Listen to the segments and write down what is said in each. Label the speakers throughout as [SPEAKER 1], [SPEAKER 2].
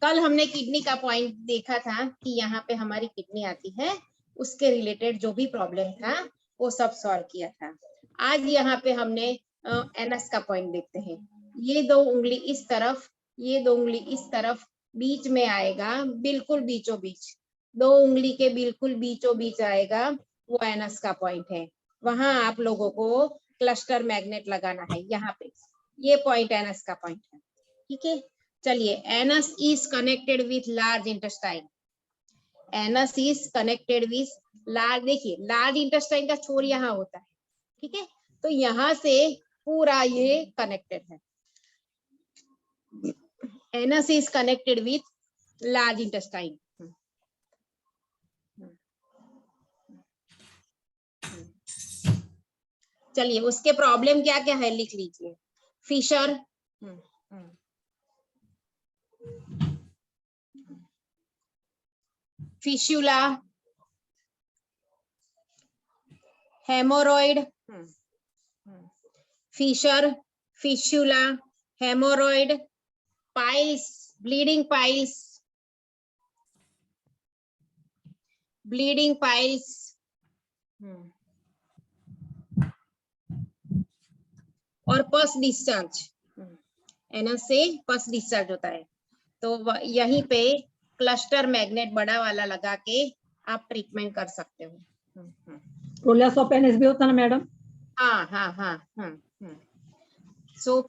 [SPEAKER 1] कल हमने किडनी का पॉइंट देखा था कि यहाँ पे हमारी किडनी आती है, उसके रिलेटेड जो भी प्रॉब्लम था वो सब सॉल्व किया था। आज यहाँ पे हमने एनस का पॉइंट देखते हैं। ये दो उंगली इस तरफ, ये दो उंगली इस तरफ, बीच में आएगा, बिल्कुल बीचों बीच, दो उंगली के बिल्कुल बीचों बीच आएगा, वो एनस का पॉइंट है। वहां आप लोगों को क्लस्टर मैग्नेट लगाना है। यहाँ पे ये पॉइंट एनस का पॉइंट है, ठीक है। चलिए, anus is connected with large intestine. Anus is connected with large, देखिए लार्ज इंटेस्टाइन का छोर यहाँ होता है, ठीक है। तो यहाँ से पूरा ये कनेक्टेड है। Anus is connected with large intestine. चलिए, उसके प्रॉब्लम क्या क्या है लिख लीजिए। Fissure, fistula, hemorrhoid, fissure, fistula, hemorrhoid, piles, bleeding piles, bleeding piles, और पस डिस्चार्ज। एनस से पस डिस्चार्ज होता है। तो यहीं पे क्लस्टर मैग्नेट बड़ा वाला लगा के आप ट्रीटमेंट कर सकते हो।
[SPEAKER 2] प्रोलेप्स ऑफ एनस भी होता है ना मैडम?
[SPEAKER 1] हाँ हाँ हाँ। सो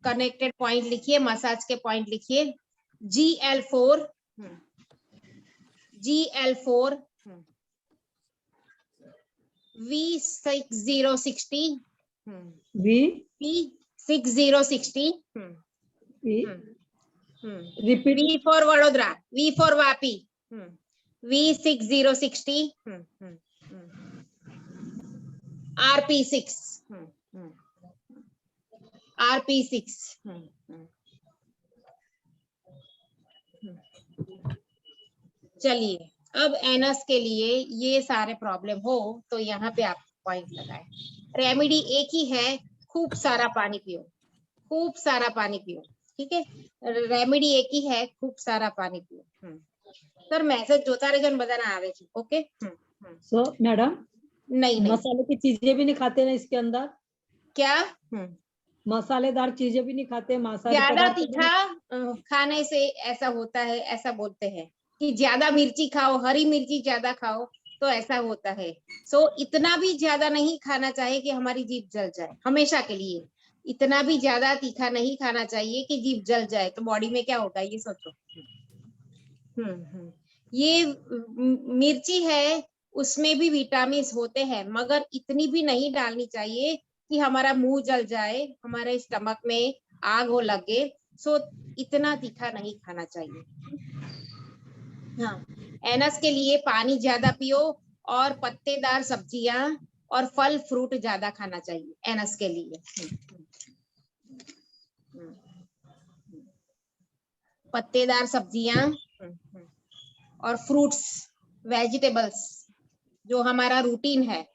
[SPEAKER 1] कनेक्टेड पॉइंट लिखिए, मसाज के पॉइंट लिखिए। GL4, GL4, V6060, V6060,
[SPEAKER 2] repeat.
[SPEAKER 1] V for Vadodara, V for Vapi, V6060, RP6, RP6। चलिए, अब एनस के लिए ये सारे प्रॉब्लम हो तो यहाँ पे आप पॉइंट लगाए। रेमेडी एक ही है, खूब सारा पानी पियो, खूब सारा पानी पियो, ठीक है। रेमेडी एक ही है, खूब सारा पानी पियो। सर मैसेज जोता रहे जन बजाना आवे छे, ओके।
[SPEAKER 2] सो मैडम,
[SPEAKER 1] नहीं
[SPEAKER 2] मसाले की चीजें भी नहीं खाते ना इसके अंदर?
[SPEAKER 1] क्या?
[SPEAKER 2] मसालेदार चीजें भी नहीं खाते, मांसाहारी
[SPEAKER 1] ज्यादा
[SPEAKER 2] पदार्थ?
[SPEAKER 1] तीखा खाने से ऐसा होता है, ऐसा बोलते हैं कि ज्यादा मिर्ची खाओ, हरी मिर्ची ज्यादा खाओ तो ऐसा होता है। सो इतना भी ज्यादा नहीं खाना चाहिए कि हमारी जीभ जल जाए, हमेशा के लिए। इतना भी ज्यादा तीखा नहीं खाना चाहिए कि जीभ जल जाए, तो बॉडी में क्या होगा ये सोचो। ये मिर्ची है, उसमें भी विटामिन होते हैं, मगर इतनी भी नहीं डालनी चाहिए कि हमारा मुंह जल जाए, हमारे स्टमक में आग हो लगे। सो इतना तीखा नहीं खाना चाहिए। हाँ, एनस के लिए पानी ज्यादा पियो और पत्तेदार सब्जियां और फल फ्रूट ज्यादा खाना चाहिए एनस के लिए। पत्तेदार सब्जियां और फ्रूट्स, वेजिटेबल्स, जो हमारा रूटीन है,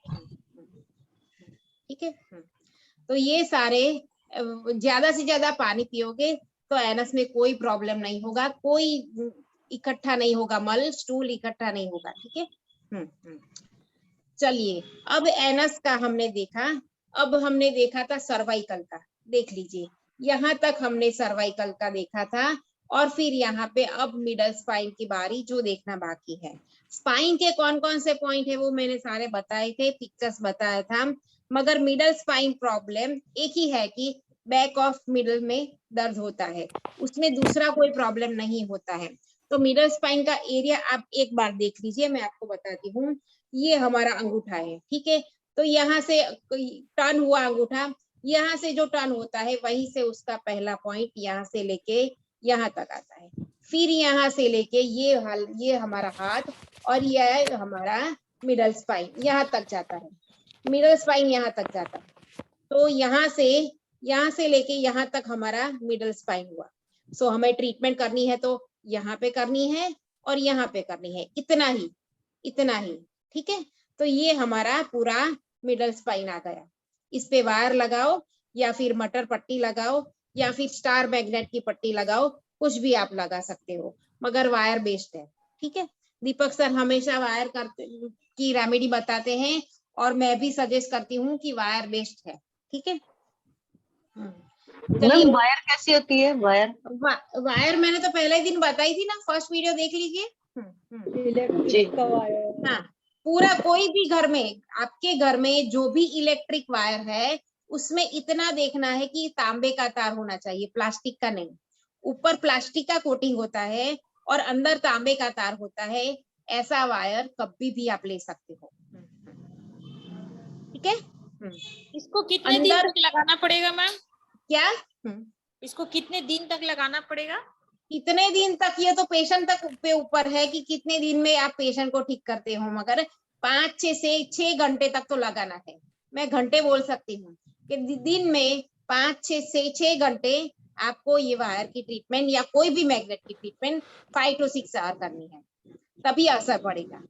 [SPEAKER 1] ठीक है। तो ये सारे, ज्यादा से ज्यादा पानी पियोगे तो एनस में कोई प्रॉब्लम नहीं होगा, कोई इकट्ठा नहीं होगा, मल स्टूल इकट्ठा नहीं होगा, ठीक है। चलिए, अब एनस का हमने देखा, अब हमने देखा था सर्वाइकल का। देख लीजिए, यहाँ तक हमने सर्वाइकल का देखा था, और फिर यहाँ पे अब मिडल स्पाइन की बारी, जो देखना बाकी है। स्पाइन के कौन कौन से पॉइंट है वो मैंने सारे बताए थे, पिक्चर्स बताया था, मगर मिडल स्पाइन प्रॉब्लम एक ही है कि बैक ऑफ मिडल में दर्द होता है, उसमें दूसरा कोई प्रॉब्लम नहीं होता है। तो मिडल स्पाइन का एरिया आप एक बार देख लीजिए, मैं आपको बताती हूँ। ये हमारा अंगूठा है, ठीक है। तो यहाँ से टर्न हुआ अंगूठा, यहाँ से जो टर्न होता है वहीं से उसका पहला पॉइंट यहाँ से लेके यहाँ तक आता है। फिर यहाँ से लेके ये हमारा हाथ, और यह हमारा मिडल स्पाइन यहाँ तक जाता है। मिडल स्पाइन यहाँ तक जाता है। तो यहाँ से लेके यहाँ तक हमारा मिडल स्पाइन हुआ। सो हमें ट्रीटमेंट करनी है तो यहाँ पे करनी है और यहाँ पे करनी है, इतना ही, ठीक है। तो ये हमारा पूरा मिडल स्पाइन आ गया। इस पे वायर लगाओ या फिर मटर पट्टी लगाओ या फिर स्टार मैग्नेट की पट्टी लगाओ, कुछ भी आप लगा सकते हो, मगर वायर बेस्ड है। ठीक है, दीपक सर हमेशा वायर की रेमेडी बताते हैं और मैं भी सजेस्ट करती हूँ कि वायर बेस्ड है। ठीक है, चलिए।
[SPEAKER 3] मैम वायर कैसी होती है? वायर
[SPEAKER 1] वायर मैंने तो पहले दिन बताई थी ना, फर्स्ट वीडियो देख लीजिए।
[SPEAKER 3] जी।
[SPEAKER 2] इलेक्ट्रिक का वायर।
[SPEAKER 1] हाँ, पूरा कोई भी घर में, आपके घर में जो भी इलेक्ट्रिक वायर है उसमें इतना देखना है कि तांबे का तार होना चाहिए, प्लास्टिक का नहीं। ऊपर प्लास्टिक का कोटिंग होता है और अंदर तांबे का तार होता है। ऐसा वायर कभी भी आप ले सकते हो। ठीक है,
[SPEAKER 4] इसको कितने दिन
[SPEAKER 1] अंदर
[SPEAKER 4] तक लगाना पड़ेगा मैम?
[SPEAKER 1] क्या
[SPEAKER 4] इसको कितने दिन तक लगाना पड़ेगा?
[SPEAKER 1] कितने दिन तक, ये तो पेशेंट तक पे ऊपर है कि कितने दिन में आप पेशेंट को ठीक करते हो, मगर 5 से 6 घंटे तक तो लगाना है। मैं घंटे बोल सकती हूँ कि दिन में 5 से 6 घंटे आपको ये वायर की ट्रीटमेंट या कोई भी मैग्नेट की ट्रीटमेंट 5 to 6 आवर करनी है, तभी असर पड़ेगा।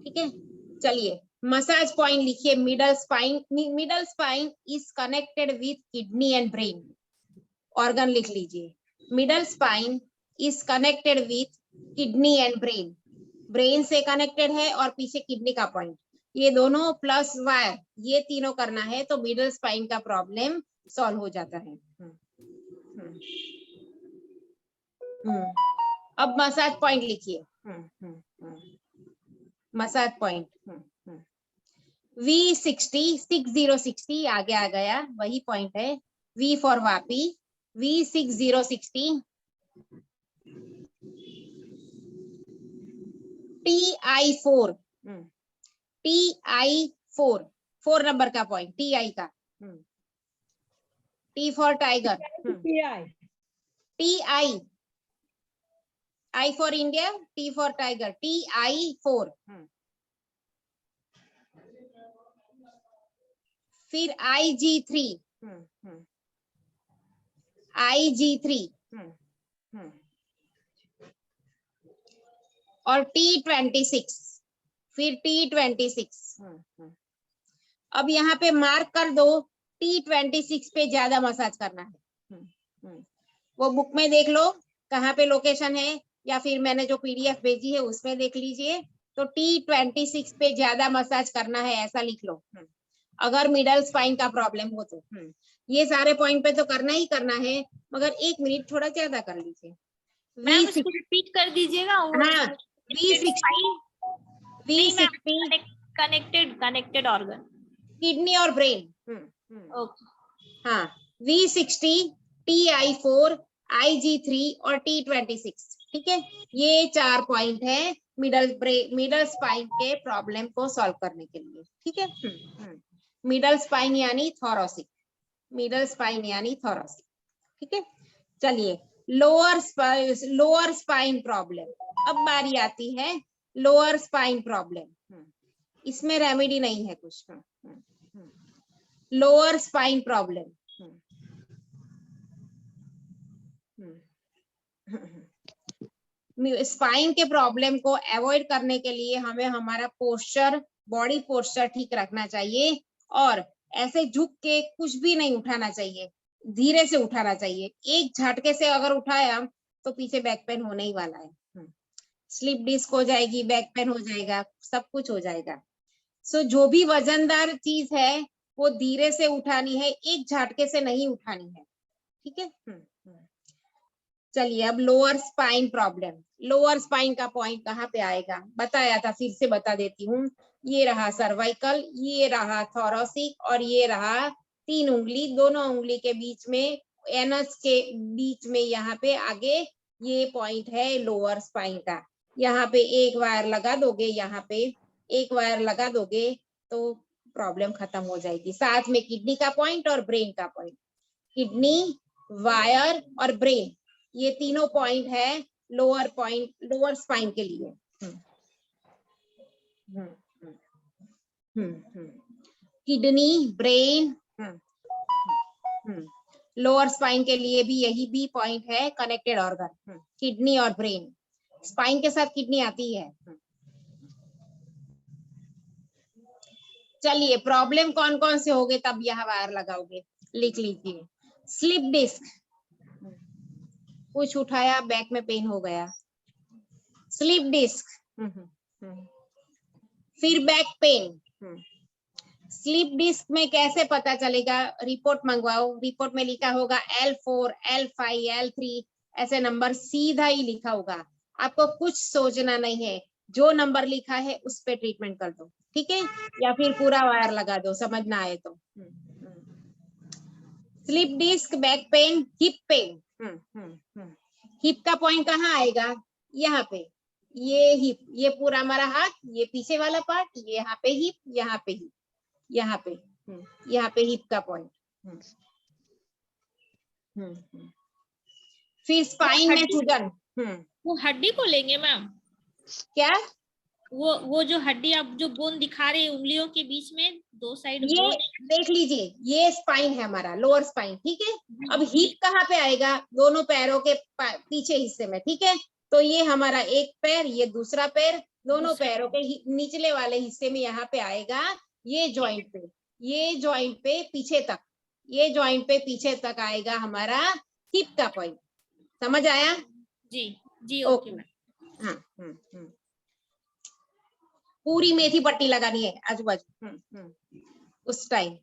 [SPEAKER 1] ठीक है, चलिए मसाज पॉइंट लिखिए। Middle spine is connected with kidney and brain. Organ लिख लीजिए, middle spine is connected with kidney and brain. Brain से कनेक्टेड है और पीछे किडनी का पॉइंट, ये दोनों प्लस वायर, ये तीनों करना है तो मिडल स्पाइन का प्रॉब्लम सॉल्व हो जाता है। अब मसाज पॉइंट लिखिए। मसाज पॉइंट V60 आगे आ गया, वही पॉइंट है। V for Vapi, V60 TI4, TI4 4 number का पॉइंट, TI का। T for tiger, TI, I for India, T for tiger, TI4। फिर IG3, IG3 और T26, फिर T26। अब यहाँ पे मार्क कर दो, T26 पे ज्यादा मसाज करना है। वो बुक में देख लो कहाँ पे लोकेशन है, या फिर मैंने जो PDF भेजी है उसमें देख लीजिए। तो T26 पे ज्यादा मसाज करना है, ऐसा लिख लो अगर मिडल स्पाइन का प्रॉब्लम हो तो। ये सारे पॉइंट पे तो करना ही करना है, मगर 1 मिनट थोड़ा ज्यादा कर लीजिए।
[SPEAKER 4] मैम इसको रिपीट कर दीजिएगा।
[SPEAKER 1] हाँ, V60
[SPEAKER 4] कनेक्टेड ऑर्गन,
[SPEAKER 1] किडनी और ब्रेन।
[SPEAKER 4] ओके।
[SPEAKER 1] हाँ, V60, TI4, IG3 और T26। ठीक है, ये 4 पॉइंट है मिडल स्पाइन के प्रॉब्लम को सॉल्व करने के लिए। ठीक है, मिडल स्पाइन यानी थोरैसिक, मिडल स्पाइन यानी थोरैसिक। ठीक है, चलिए लोअर स्पाइन प्रॉब्लम। अब बारी आती है लोअर स्पाइन प्रॉब्लम। इसमें रेमेडी नहीं है कुछ। लोअर स्पाइन प्रॉब्लम, स्पाइन के प्रॉब्लम को अवॉइड करने के लिए हमें हमारा पोस्चर, बॉडी पोस्चर ठीक रखना चाहिए और ऐसे झुक के कुछ भी नहीं उठाना चाहिए, धीरे से उठाना चाहिए। एक झटके से अगर उठाया तो पीछे बैक पेन होने ही वाला है। स्लिप डिस्क हो जाएगी, बैक पेन हो जाएगा, सब कुछ हो जाएगा। सो जो भी वजनदार चीज है वो धीरे से उठानी है, एक झटके से नहीं उठानी है। ठीक है, चलिए अब lower spine problem. Lower spine का पॉइंट कहाँ पे आएगा बताया था, फिर से बता देती हूँ। ये रहा सर्वाइकल, ये रहा थोरैसिक और ये रहा 3 उंगली, दोनों उंगली के बीच में, एनस के बीच में, यहाँ पे आगे ये पॉइंट है लोअर स्पाइन का। यहाँ पे एक वायर लगा दोगे, यहाँ पे एक वायर लगा दोगे तो प्रॉब्लम खत्म हो जाएगी। साथ में किडनी का पॉइंट और ब्रेन का पॉइंट, किडनी, वायर और ब्रेन, ये तीनों पॉइंट है लोअर स्पाइन के लिए। किडनी, ब्रेन, लोअर स्पाइन के लिए भी यही भी पॉइंट है, कनेक्टेड ऑर्गन, किडनी और ब्रेन। स्पाइन के साथ किडनी आती है। चलिए प्रॉब्लम कौन कौन से होंगे तब यहाँ वायर लगाओगे, लिख लीजिए। स्लिप डिस्क, कुछ उठाया बैक में पेन हो गया, स्लिप डिस्क, फिर बैक पेन। स्लिप डिस्क में कैसे पता चलेगा? रिपोर्ट मंगवाओ, रिपोर्ट में लिखा होगा L4, L5, L3 ऐसे नंबर सीधा ही लिखा होगा, आपको कुछ सोचना नहीं है, जो नंबर लिखा है उस पे ट्रीटमेंट कर दो, ठीक है, या फिर पूरा वायर लगा दो, समझ ना आए तो। Slip disc, back pain, hip pain. Hip का पॉइंट कहाँ आएगा? यहाँ पे, ये हिप, ये पूरा हमारा हाथ, ये पीछे वाला पार्ट, ये यहाँ पे हिप, यहाँ पे हिप, यहाँ पे, यहाँ पे हिप का पॉइंट। फिर स्पाइन में सूजन।
[SPEAKER 4] वो हड्डी को लेंगे मैम?
[SPEAKER 1] क्या?
[SPEAKER 4] वो जो हड्डी आप जो बोन दिखा रहे हैं उंगलियों के बीच में दो साइड
[SPEAKER 1] ये
[SPEAKER 4] बोन,
[SPEAKER 1] देख लीजिए, ये स्पाइन है हमारा, लोअर स्पाइन, ठीक है। अब हिप कहाँ पे आएगा? दोनों पैरों के पीछे हिस्से में, ठीक है। तो ये हमारा एक पैर, ये दूसरा पैर, दोनों पैरों के निचले वाले हिस्से में यहाँ पे आएगा, ये जॉइंट पे, ये जॉइंट पे पीछे तक, ये जॉइंट पे पीछे तक आएगा हमारा हिप का पॉइंट। समझ आया?
[SPEAKER 4] जी जी,
[SPEAKER 1] ओके।
[SPEAKER 4] ओके।
[SPEAKER 1] हाँ, पूरी मेथी पट्टी लगानी है आजू बाजू उस टाइम।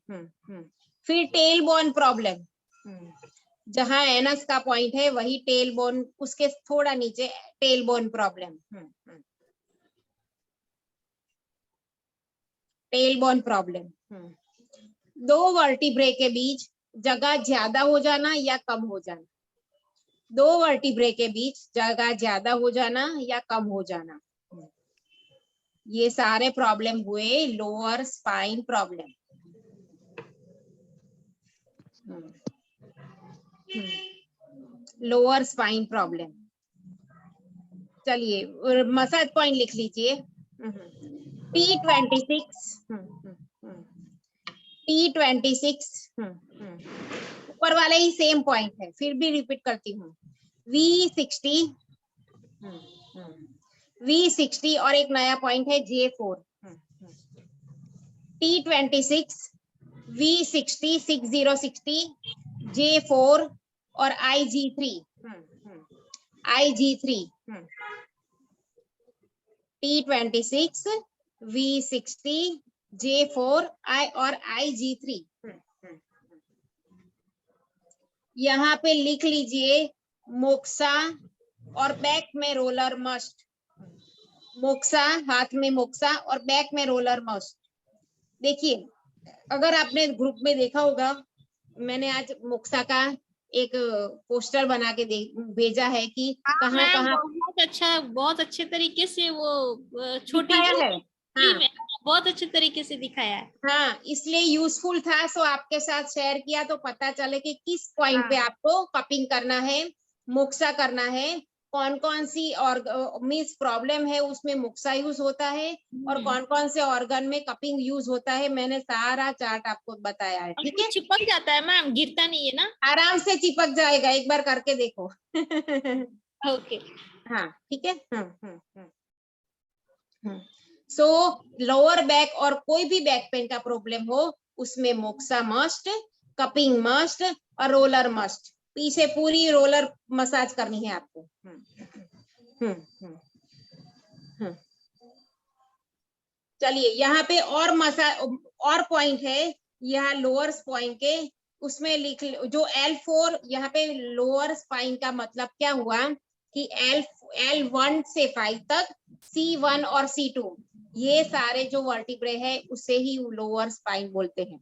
[SPEAKER 1] फिर टेल बोन प्रॉब्लम, जहां एनस का पॉइंट है वही टेल बोन, उसके थोड़ा नीचे tail bone problem. Tail bone problem, दो वर्टिब्रे के बीच जगह ज्यादा हो जाना या कम हो जाना, दो वर्टिब्रे के बीच जगह ज्यादा हो जाना या कम हो जाना, ये सारे प्रॉब्लम हुए lower spine problem. Lower spine problem. चलिए मसाज पॉइंट लिख लीजिए, T26, T26, ऊपर वाले ही सेम पॉइंट है, फिर भी रिपीट करती हूँ, V60, V60 और एक नया पॉइंट है J4, T26, V60, 6060, J4 और IG3, IG3, T26, V60, J4 और IG3। यहाँ पे लिख लीजिए मोक्सा और बैक में रोलर मस्ट, मोक्सा हाथ में मोक्सा और बैक में रोलर मस्ट। देखिए अगर आपने ग्रुप में देखा होगा, मैंने आज मोक्सा का एक पोस्टर बना के भेजा है कि कहाँ कहाँ
[SPEAKER 4] बहुत अच्छे तरीके से वो छोटी
[SPEAKER 1] है।
[SPEAKER 4] हाँ, बहुत अच्छे तरीके से दिखाया है।
[SPEAKER 1] हाँ, इसलिए यूजफुल था, सो आपके साथ शेयर किया तो पता चले कि किस पॉइंट पे आपको कपिंग करना है, मोक्सा करना है, कौन कौन सी और मीन्स प्रॉब्लम है उसमें मोक्सा यूज होता है और कौन कौन से ऑर्गन में कपिंग यूज होता है। मैंने सारा चार्ट आपको बताया है, ठीक है।
[SPEAKER 4] चिपक जाता है मैम, गिरता नहीं है ना?
[SPEAKER 1] आराम से चिपक जाएगा, एक बार करके देखो।
[SPEAKER 4] ओके,
[SPEAKER 1] हाँ ठीक है। सो लोअर बैक और कोई भी बैक पेन का प्रॉब्लम हो उसमें मोक्सा मस्ट, कपिंग मस्ट और रोलर मस्ट। पीछे पूरी रोलर मसाज करनी है आपको। चलिए यहाँ पे और मसाज और पॉइंट है, यहाँ लोअर स्पाइन के उसमें लिख जो L4, यहाँ पे लोअर स्पाइन का मतलब क्या हुआ कि L1 से 5 तक, C1 और C2 ये सारे जो वर्टिब्रे है उसे ही लोअर स्पाइन बोलते हैं।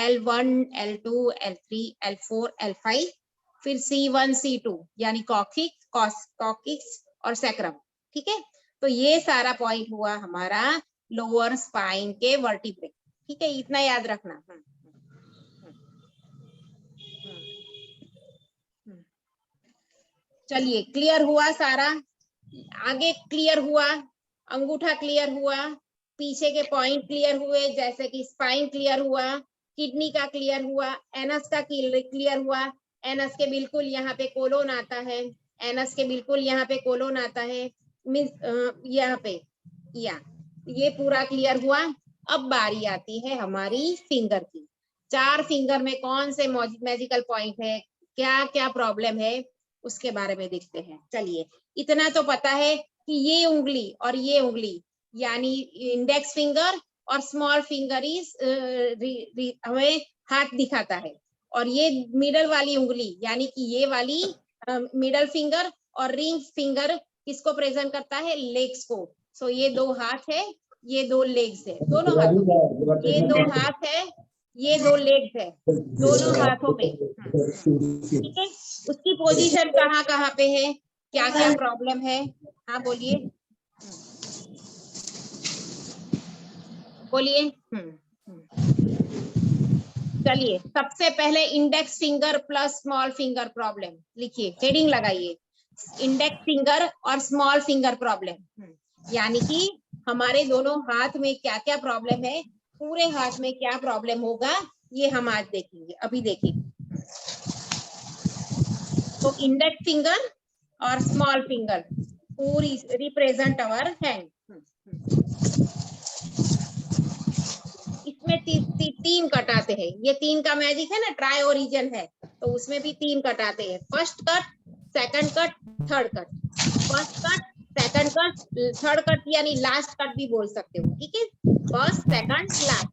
[SPEAKER 1] L1, L2, L3, L4, L5, फिर C1, C2 यानी कॉक्सिक्स और सैक्रम, ठीक है। तो ये सारा पॉइंट हुआ हमारा लोअर स्पाइन के वर्टिब्रे, ठीक है, इतना याद रखना। चलिए क्लियर हुआ सारा, आगे क्लियर हुआ, अंगूठा क्लियर हुआ, पीछे के पॉइंट क्लियर हुए, जैसे कि स्पाइन क्लियर हुआ, किडनी का क्लियर हुआ, एनस का क्लियर हुआ, एनस के बिल्कुल यहाँ पे कोलोन आता है, एनस के बिल्कुल यहाँ पे कोलोन आता है, मीन्स यहाँ पे ये पूरा क्लियर हुआ। अब बारी आती है हमारी फिंगर की। 4 फिंगर में कौन से मैजिकल पॉइंट है, क्या क्या प्रॉब्लम है, उसके बारे में देखते हैं। चलिए, इतना तो पता है कि ये उंगली और ये उंगली यानी इंडेक्स फिंगर और स्मॉल फिंगर इज हमें हाथ दिखाता है, और ये मिडल वाली उंगली यानी कि ये वाली मिडल फिंगर और रिंग फिंगर किसको प्रेजेंट करता है? लेग्स को। सो ये दो हाथ है, ये दो लेग्स है, दोनों हाथों में ये दो हाथ है, ये दो लेग्स है, दोनों हाथों में। ठीक है, उसकी पोजीशन कहाँ कहाँ पे है, क्या क्या प्रॉब्लम है? हाँ बोलिए, बोलिए। चलिए, सबसे पहले index finger plus small finger problem लिखिए, हेडिंग लगाइए, इंडेक्स फिंगर और स्मॉल फिंगर प्रॉब्लम। यानी कि हमारे दोनों हाथ में क्या क्या प्रॉब्लम है, पूरे हाथ में क्या प्रॉब्लम होगा, ये हम आज देखेंगे। अभी देखिए, तो इंडेक्स फिंगर और स्मॉल फिंगर पूरी रिप्रेजेंट अवर हैंड। इसमें तीन कट आते हैं, ये तीन का मैजिक है ना, ट्राई ओरिजिन है, तो उसमें भी तीन कट आते हैं, first cut, second cut, third cut. First cut, second cut, third cut यानी लास्ट कट भी बोल सकते हो। ठीक है, फर्स्ट, सेकंड, लास्ट।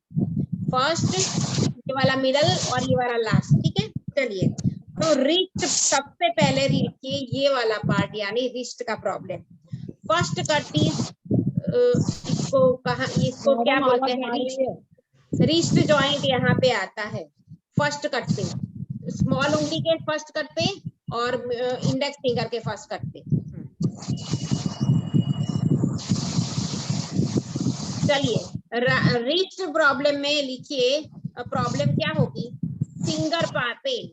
[SPEAKER 1] फर्स्ट ये वाला मिडल और ये वाला लास्ट। ठीक है, चलिए, तो रिस्ट सबसे पहले लिखिए, ये वाला पार्ट यानी रिस्ट का प्रॉब्लम। फर्स्ट कट इज इसको कहा, इसको क्या बोलते हैं? रिस्ट जॉइंट यहाँ पे आता है फर्स्ट कट पे, स्मॉल उंगली के फर्स्ट कट पे और इंडेक्स फिंगर के फर्स्ट कट पे। चलिए, रिस्ट प्रॉब्लम में लिखिए, प्रॉब्लम क्या होगी? फिंगर पेन,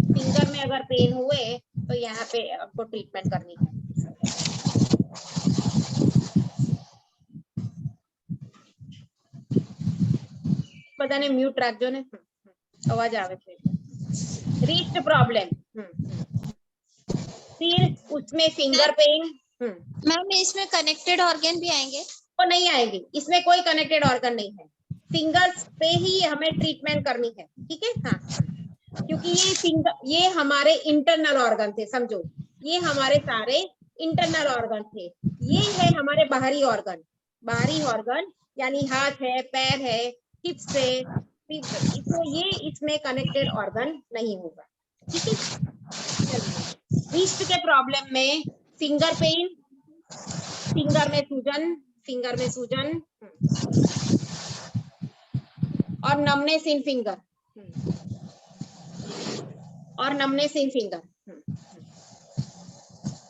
[SPEAKER 1] फिंगर में अगर पेन हुए तो यहाँ पे आपको ट्रीटमेंट करनी है। पता नहीं म्यूट रख जो ने, आवाज आवे थे। रिस्ट प्रॉब्लम, फिर उसमें फिंगर पेन।
[SPEAKER 5] मैम इसमें कनेक्टेड ऑर्गन भी आएंगे?
[SPEAKER 1] वो नहीं आएंगे, इसमें कोई कनेक्टेड ऑर्गन नहीं है, फिंगर्स पे ही हमें ट्रीटमेंट करनी है। ठीक है, हाँ, क्योंकि ये फिंगर, ये हमारे इंटरनल ऑर्गन थे, समझो, ये हमारे सारे इंटरनल ऑर्गन थे, ये है हमारे बाहरी ऑर्गन। बाहरी ऑर्गन यानी हाथ है, पैर है, हिप्स है, तो ये इसमें कनेक्टेड ऑर्गन नहीं होगा। ठीक है, चलिए, रिस्ट के प्रॉब्लम में फिंगर पेन, फिंगर में सूजन, फिंगर में सूजन और नमनेस इन फिंगर, और नमनेस इन फिंगर,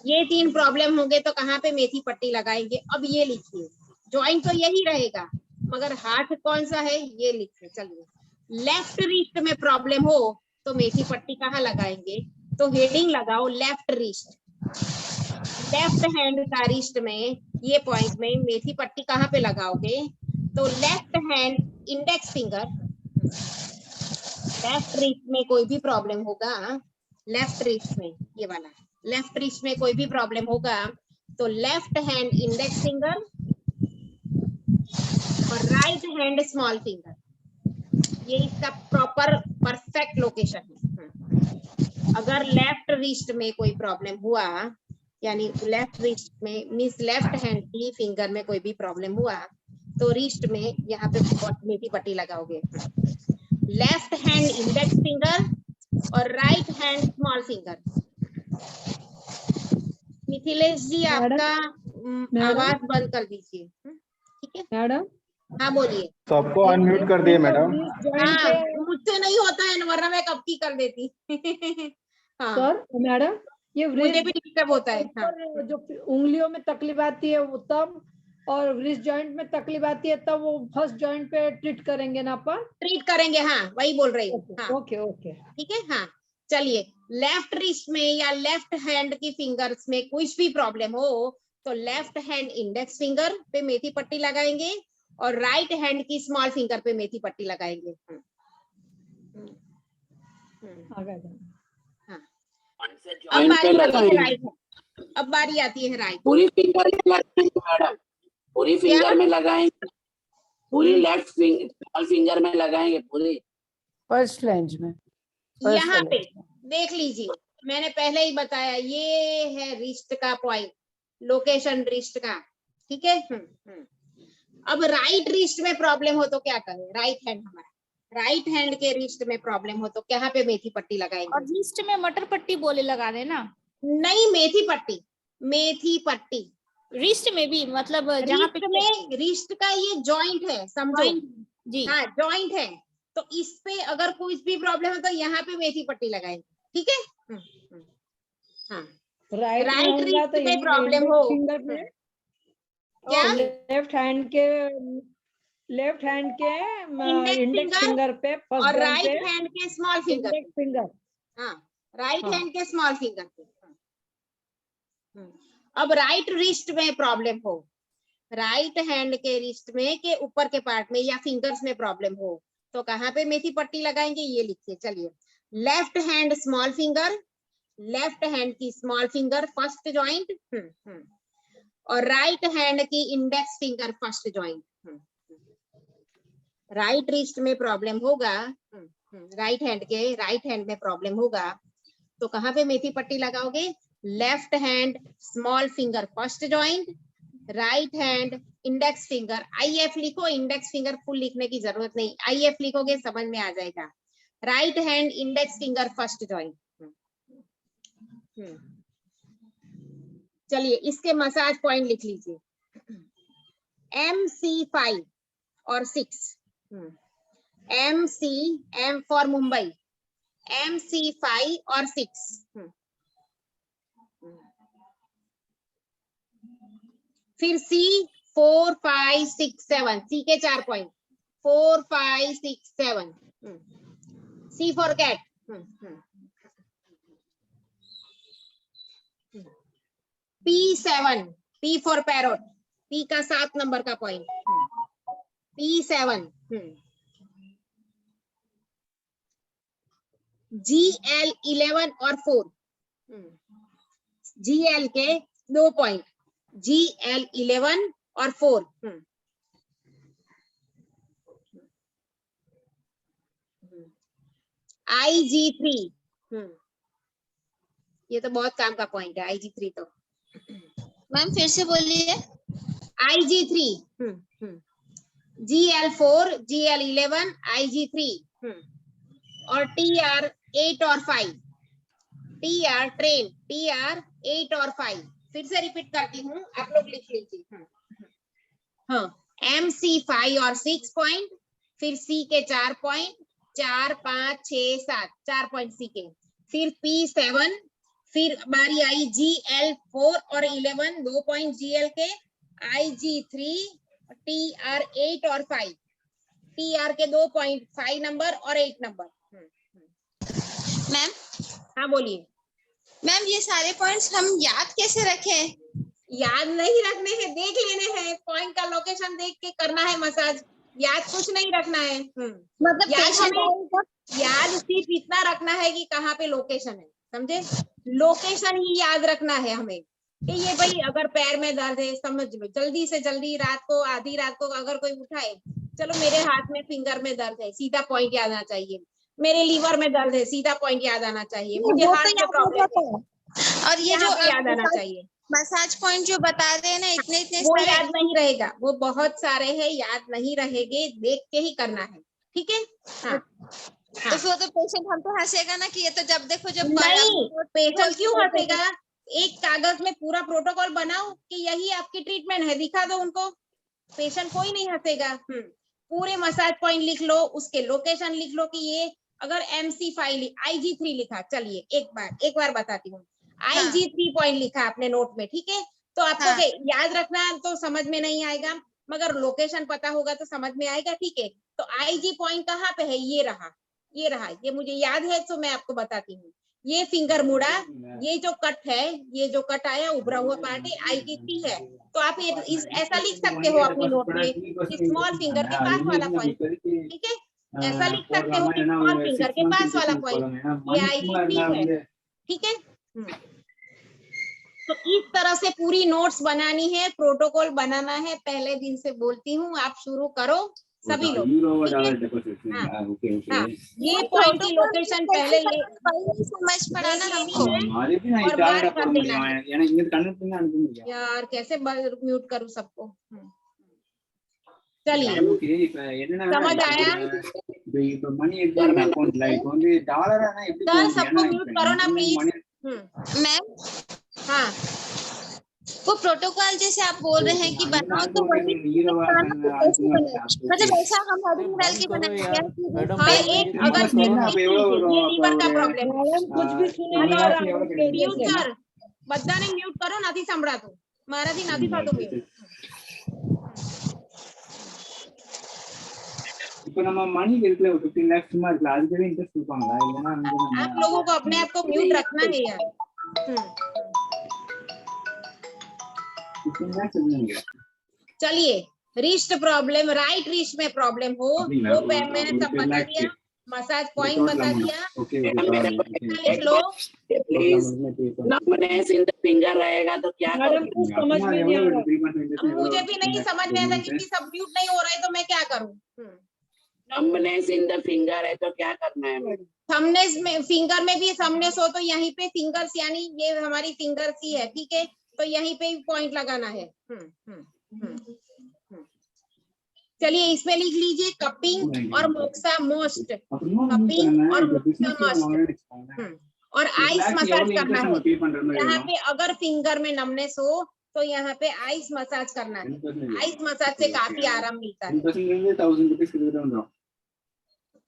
[SPEAKER 1] ये तीन प्रॉब्लम होंगे तो कहाँ पे मेथी पट्टी लगाएंगे? अब ये लिखिए, जॉइंट तो यही रहेगा मगर हाथ कौन सा है ये लिखिए। चलिए, लेफ्ट रिस्ट में प्रॉब्लम हो तो मेथी पट्टी कहाँ लगाएंगे? तो हेडिंग लगाओ, लेफ्ट रिस्ट। लेफ्ट हैंड का रिस्ट में ये पॉइंट में मेथी पट्टी कहाँ पे लगाओगे? तो left hand index finger, left wrist में कोई भी प्रॉब्लम होगा, लेफ्ट रिस्ट में ये वाला लेफ्ट रिस्ट में कोई भी प्रॉब्लम होगा तो लेफ्ट हैंड इंडेक्स फिंगर और राइट हैंड स्मॉल फिंगर, ये इसका प्रॉपर परफेक्ट लोकेशन है। अगर लेफ्ट रिस्ट में कोई प्रॉब्लम हुआ यानी लेफ्ट रिस्ट में मींस लेफ्ट हैंड की फिंगर में कोई भी प्रॉब्लम हुआ तो रिस्ट में यहाँ पे मेथी पट्टी लगाओगे। लेफ्ट हैंड इंडेक्स फिंगर और right hand small finger. Mithilesh ji आपका आवाज बंद कर दीजिए। ठीक है
[SPEAKER 2] मैडम,
[SPEAKER 1] हाँ बोलिए।
[SPEAKER 6] सबको अनम्यूट कर दिए मैडम।
[SPEAKER 1] हाँ मुझसे नहीं होता है वरना मैं कब की कर देती। हाँ
[SPEAKER 2] सर मैडम, ये
[SPEAKER 1] मुझे भी डिस्टर्ब होता है। हाँ
[SPEAKER 2] जो उंगलियों में तकलीफ आती है वो तब, और रिस्ट जॉइंट में तकलीफ आती है तब वो फर्स्ट जॉइंट पे ट्रीट करेंगे ना अपन?
[SPEAKER 1] ट्रीट करेंगे, हाँ वही बोल रही हूँ। हाँ
[SPEAKER 2] ओके ओके,
[SPEAKER 1] ठीक है। हाँ चलिए, लेफ्ट रिस्ट में या लेफ्ट हैंड की फिंगर्स में कुछ भी प्रॉब्लम हो तो लेफ्ट हैंड इंडेक्स फिंगर पे मेथी पट्टी लगाएंगे और राइट हैंड की स्मॉल फिंगर पे मेथी पट्टी लगाएंगे। अब बारी आती है राइट, अब बारी आती है राइट।
[SPEAKER 7] पूरी फिंगर में लगाएंगे मैडम, पूरी फिंगर में लगाएंगे, पूरी लेफ्ट स्मॉल फिंगर में लगाएंगे पूरी
[SPEAKER 8] फर्स्ट रेंज में।
[SPEAKER 1] यहाँ पे देख लीजिए, मैंने पहले ही बताया, ये है रिस्ट का पॉइंट, लोकेशन रिस्ट का, ठीक है। अब राइट रिस्ट में प्रॉब्लम हो तो क्या करें? राइट हैंड हमारा, राइट हैंड के रिस्ट में प्रॉब्लम हो तो कहाँ पे मेथी पट्टी
[SPEAKER 4] और
[SPEAKER 1] लगाएंगे?
[SPEAKER 4] रिस्ट में मटर पट्टी बोले लगा देना।
[SPEAKER 1] नहीं, मेथी पट्टी, मेथी पट्टी।
[SPEAKER 4] रिस्ट में भी मतलब जहाँ पे
[SPEAKER 1] रिस्ट में, रिस्ट का ये जॉइंट है, समझो।
[SPEAKER 4] जी
[SPEAKER 1] हाँ, जॉइंट है, तो इस पे अगर कुछ भी प्रॉब्लम है तो यहाँ पे मेथी पट्टी लगाएंगे, ठीक है। हाँ,
[SPEAKER 2] राइट में
[SPEAKER 1] राइट
[SPEAKER 2] होगा
[SPEAKER 1] रिस्ट
[SPEAKER 2] तो
[SPEAKER 1] में
[SPEAKER 2] यहाँ
[SPEAKER 1] प्रॉब्लम हो,
[SPEAKER 2] फिंगर पे
[SPEAKER 1] क्या?
[SPEAKER 2] लेफ्ट हैंड के इंडेक्स फिंगर पे फर्स्ट
[SPEAKER 1] और
[SPEAKER 2] जॉइंट
[SPEAKER 1] राइट
[SPEAKER 2] पे
[SPEAKER 1] हैंड के स्मॉल फिंगर,
[SPEAKER 2] इंडेक्स फिंगर।
[SPEAKER 1] हाँ, राइट
[SPEAKER 2] हाँ।
[SPEAKER 1] हैंड के स्मॉल फिंगर पे। अब राइट रिस्ट में प्रॉब्लम हो, राइट हैंड के रिस्ट में के ऊपर के पार्ट में या फिंगर्स में प्रॉब्लम हो तो कहाँ पे मेथी पट्टी लगाएंगे? ये लिखिए, चलिए। Left hand small finger, left hand की स्मॉल फिंगर फर्स्ट जॉइंट, और राइट हैंड की index finger first joint. Right wrist में प्रॉब्लम होगा, राइट हैंड में प्रॉब्लम होगा तो कहाँ पे मेथी पट्टी लगाओगे? Left hand small finger first joint, right hand index finger, IF लिखो, इंडेक्स फिंगर फुल लिखने की जरूरत नहीं, IF लिखोगे समझ में आ जाएगा। Right hand index finger first joint. चलिए इसके मसाज पॉइंट लिख लीजिए, MC5 और 6। M फॉर मुंबई, MC5 और 6। फिर C 4 5 6 7, C के 4 point, 4 5 6 7। C for cat, P7, P for parrot, P का 7 नंबर का पॉइंट, P7। GL 11 और 4, GL के 2 पॉइंट, GL 11 और 4। IG3, ये तो बहुत काम का पॉइंट है, IG3 तो।
[SPEAKER 5] मैम फिर से बोलिए।
[SPEAKER 1] IG3, GL4, GL 11, IG3, और TR 8 और 5, TR ट्रेन, TR 8 और 5। फिर से रिपीट करती हूँ, आप लोग लिख लीजिए। हाँ, MC5 और 6 पॉइंट, फिर C के 4 पॉइंट, 4 5 6 7, 4 पॉइंट C के, फिर P7, फिर बारी आई GL4 और 11, 2 पॉइंट GL के, IG3, TR 8 और 5, TR के 2 पॉइंट, 5 नंबर और 8 नंबर।
[SPEAKER 5] मैम,
[SPEAKER 1] हाँ बोलिए।
[SPEAKER 5] मैम ये सारे पॉइंट्स हम याद कैसे रखें?
[SPEAKER 1] याद नहीं रखने हैं, देख लेने हैं, पॉइंट का लोकेशन देख के करना है मसाज, याद कुछ नहीं रखना है।
[SPEAKER 5] मतलब
[SPEAKER 1] याद सिर्फ इतना रखना है कि कहाँ पे लोकेशन है, समझे? लोकेशन ही याद रखना है हमें कि ये भाई अगर पैर में दर्द है, समझ लो जल्दी से जल्दी रात को, आधी रात को अगर कोई उठाए, चलो मेरे हाथ में फिंगर में दर्द है, सीधा पॉइंट याद आना चाहिए। मेरे लीवर में दर्द है, सीधा पॉइंट याद आना चाहिए। मुझे हार्ट में प्रॉब्लम है,
[SPEAKER 5] और ये जो
[SPEAKER 1] याद आना चाहिए।
[SPEAKER 5] मसाज पॉइंट जो बता रहे हैं ना, इतने
[SPEAKER 1] वो
[SPEAKER 5] सारे,
[SPEAKER 1] याद नहीं रहेगा, वो बहुत सारे हैं, याद नहीं रहेंगे, देख के ही करना है, ठीक है? हाँ,
[SPEAKER 5] तो फिर तो पेशेंट हम तो हंसेगा ना कि ये तो जब देखो जब
[SPEAKER 1] नहीं, पेशेंट क्यों हंसेगा? एक कागज में पूरा प्रोटोकॉल बनाओ कि यही आपकी ट्रीटमेंट है, दिखा दो उनको, पेशेंट कोई नहीं हंसेगा। पूरे मसाज पॉइंट लिख लो, उसके लोकेशन लिख लो कि ये अगर MC5 IG3 लिखा, चलिए एक बार बताती हूँ। IG3 पॉइंट लिखा आपने नोट में, ठीक है? तो आपको याद रखना है तो समझ में नहीं आएगा, मगर लोकेशन पता होगा तो समझ में आएगा, ठीक है? तो IG पॉइंट कहाँ पे है? ये रहा, ये मुझे याद है तो मैं आपको बताती हूँ। ये फिंगर मुड़ा, ये जो कट है, ये जो कट आया उभरा हुआ पार्ट है, IG3 है। तो आप ऐसा लिख सकते हो अपनी नोट में, स्मॉल फिंगर के पास वाला पॉइंट, ठीक है? ऐसा लिख सकते हो कि स्मॉल फिंगर के पास वाला पॉइंट ये IG3 है, ठीक है? तो इस तरह से पूरी नोट्स बनानी है, प्रोटोकॉल बनाना है, पहले दिन से बोलती हूँ, आप शुरू करो, सभी लोग,
[SPEAKER 8] यूरो
[SPEAKER 1] ठीक है?
[SPEAKER 8] Dollar deposit.
[SPEAKER 1] हाँ।
[SPEAKER 8] Okay okay.
[SPEAKER 1] हाँ, ये पॉइंट की लोकेशन पहले ये
[SPEAKER 5] समझ पड़ा ना हमको।
[SPEAKER 8] हमारे भी ना
[SPEAKER 1] और
[SPEAKER 8] इटालियन
[SPEAKER 1] बात कर
[SPEAKER 8] अकाउंट
[SPEAKER 1] देना है।
[SPEAKER 8] यानी इंगे कनेक्ट பண்ணி அனுப்ப முடியும்।
[SPEAKER 1] यार कैसे म्यूट करूं सबको? चलिए,
[SPEAKER 8] ஓகே இப்போ என்னன்னா
[SPEAKER 1] समझ आया?
[SPEAKER 8] இப்போ மணி எடுத்து அக்கவுண்ட்ல இப்போ வந்து டாலரானா எப்படி
[SPEAKER 1] सर
[SPEAKER 8] போகுது?
[SPEAKER 1] सबको
[SPEAKER 8] ஏன்னா
[SPEAKER 1] म्यूट
[SPEAKER 8] இப்போ
[SPEAKER 1] करो ना
[SPEAKER 8] நம்ம
[SPEAKER 1] प्लीज।
[SPEAKER 8] money-
[SPEAKER 5] मैम
[SPEAKER 1] हाँ,
[SPEAKER 5] वो प्रोटोकॉल जैसे आप बोल रहे हैं कि बनाओ तो वही
[SPEAKER 8] ஈரோவா
[SPEAKER 5] मतलब ऐसा हम हेडिंग डाल के बनाया गया कि
[SPEAKER 1] हाँ, एक अगर
[SPEAKER 8] रिक्वेस्ट करना
[SPEAKER 1] देख
[SPEAKER 8] अब एवढं
[SPEAKER 1] लीजिए, ये लीवर का
[SPEAKER 8] और-
[SPEAKER 1] प्रॉब्लम है।
[SPEAKER 2] मैडम कुछ भी सुने
[SPEAKER 8] हाँ,
[SPEAKER 2] ना
[SPEAKER 8] हाँ, हाँ,
[SPEAKER 1] म्यूट कर, બધાને મ્યુટ કરો, નથી સંભળાતું મારાથી, નથી થતું મ્યુટ।
[SPEAKER 8] இப்போ நம்ம மணி இருக்குல 15 lakhs சும்மா இருக்குல அதுக்கு இன்ட்ரெஸ்ட் கொடுப்பாங்களா இல்லனா வந்து நம்ம
[SPEAKER 1] आप लोगों को अपने आप को म्यूट रखना है यार।
[SPEAKER 8] 15 lakhs இல்லைங்க।
[SPEAKER 1] चलिए, रिस्ट प्रॉब्लम, राइट रिस्ट में प्रॉब्लम हो
[SPEAKER 8] அப்படிங்களா?
[SPEAKER 1] वो मैंने सब
[SPEAKER 8] ஒரு
[SPEAKER 1] बता
[SPEAKER 8] lakh
[SPEAKER 1] दिया, मसाज पॉइंट
[SPEAKER 8] total
[SPEAKER 1] बता
[SPEAKER 8] amount.
[SPEAKER 1] दिया,
[SPEAKER 8] ओके
[SPEAKER 1] लिख लो।
[SPEAKER 7] Please numbness in the finger रहेगा तो क्या
[SPEAKER 2] मैडम
[SPEAKER 7] करोगे?
[SPEAKER 2] कुछ समझ में नहीं आ रहा।
[SPEAKER 1] अब मुझे भी नहीं समझ में आता क्योंकि सब म्यूट नहीं हो रहे तो मैं क्या करूं?
[SPEAKER 7] नंबनेस इन द फिंगर है तो क्या करना है मैडम?
[SPEAKER 1] थंबनेस में, फिंगर में भी थंबनेस हो तो यहीं पे फिंगर्स यानी ये हमारी फिंगर्स ही है, ठीक है? तो यहीं पे पॉइंट लगाना है। चलिए, इसमें लिख लीजिए कपिंग और मोक्सा मोस्ट, कपिंग और मोक्सा मस्ट, और आइस मसाज करना है। यहाँ पे अगर फिंगर में नमनेस हो तो यहाँ पे आइस मसाज करना है। आइस मसाज से काफी आराम मिलता है।
[SPEAKER 8] 1000 rupees கிட்ட வந்துரும்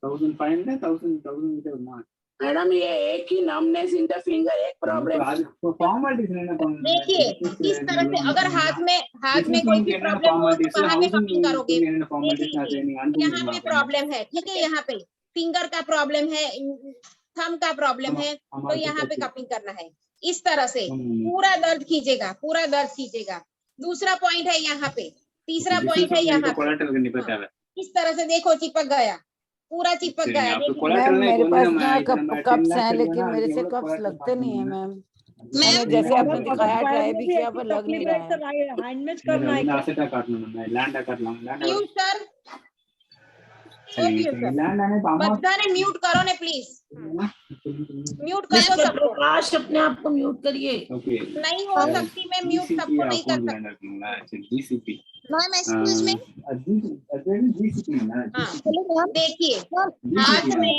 [SPEAKER 8] 1500 1000 கிட்ட வருமா?
[SPEAKER 7] मैडम ये एक ही नंबनेस इन द फिंगर एक प्रॉब्लम।
[SPEAKER 8] அது ஃபார்மாலிட்டிஸ் என்ன பண்ணணும்?
[SPEAKER 1] देखिए, इस तरह से अगर हाथ में कोई भी प्रॉब्लम हो तो कहाँ पे कपिंग करोगे? देख लीजिए, यहाँ पे प्रॉब्लम है, ठीक है? यहाँ पे फिंगर का प्रॉब्लम है, थंब का प्रॉब्लम है, तो यहाँ पे कपिंग करना है। इस तरह से पूरा दर्द खींचेगा, पूरा दर्द खींचेगा। दूसरा पॉइंट है यहाँ पे, तीसरा पॉइंट है यहाँ पे। इस तरह से देखो, चिपक गया, पूरा चिपक गया।
[SPEAKER 9] मैम मेरे पास ना कप्स हैं लेकिन मेरे से कप्स लगते नहीं है मैम। मैंने जैसे आपने दिखाया ट्राई भी किया पर लग नहीं रहा है।
[SPEAKER 2] हैंड मैच करना है।
[SPEAKER 1] म्यूट कर, बधाने म्यूट करो ने प्लीज, म्यूट कर दो सबको।
[SPEAKER 7] प्रकाश अपने आप को म्यूट करिए।
[SPEAKER 1] नहीं हो सकती मैं म्यूट, सबको नहीं कर सकती।
[SPEAKER 5] Ma'am excuse me.
[SPEAKER 1] देखिए, हाथ में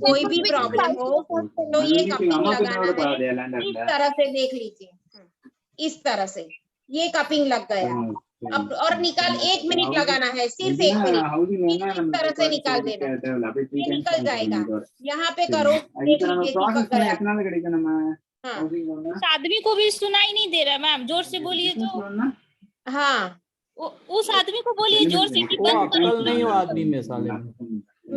[SPEAKER 1] कोई भी प्रॉब्लम हो तो ये कपिंग लगाना है। इस तरह से देख लीजिए, इस तरह से ये कपिंग लग गया। अब और निकाल, 1 मिनट लगाना है, सिर्फ 1 मिनट। इस तरह से निकाल देना, ये निकल जाएगा। यहाँ पे करो, देख लीजिए चिपक गया। हाँ
[SPEAKER 4] उस आदमी को भी सुनाई नहीं दे रहा मैम, जोर से बोलिए तो।
[SPEAKER 1] हाँ,
[SPEAKER 4] उस आदमी को बोलिए जोर से कि बंद करो।
[SPEAKER 10] नहीं हो आदमी में साले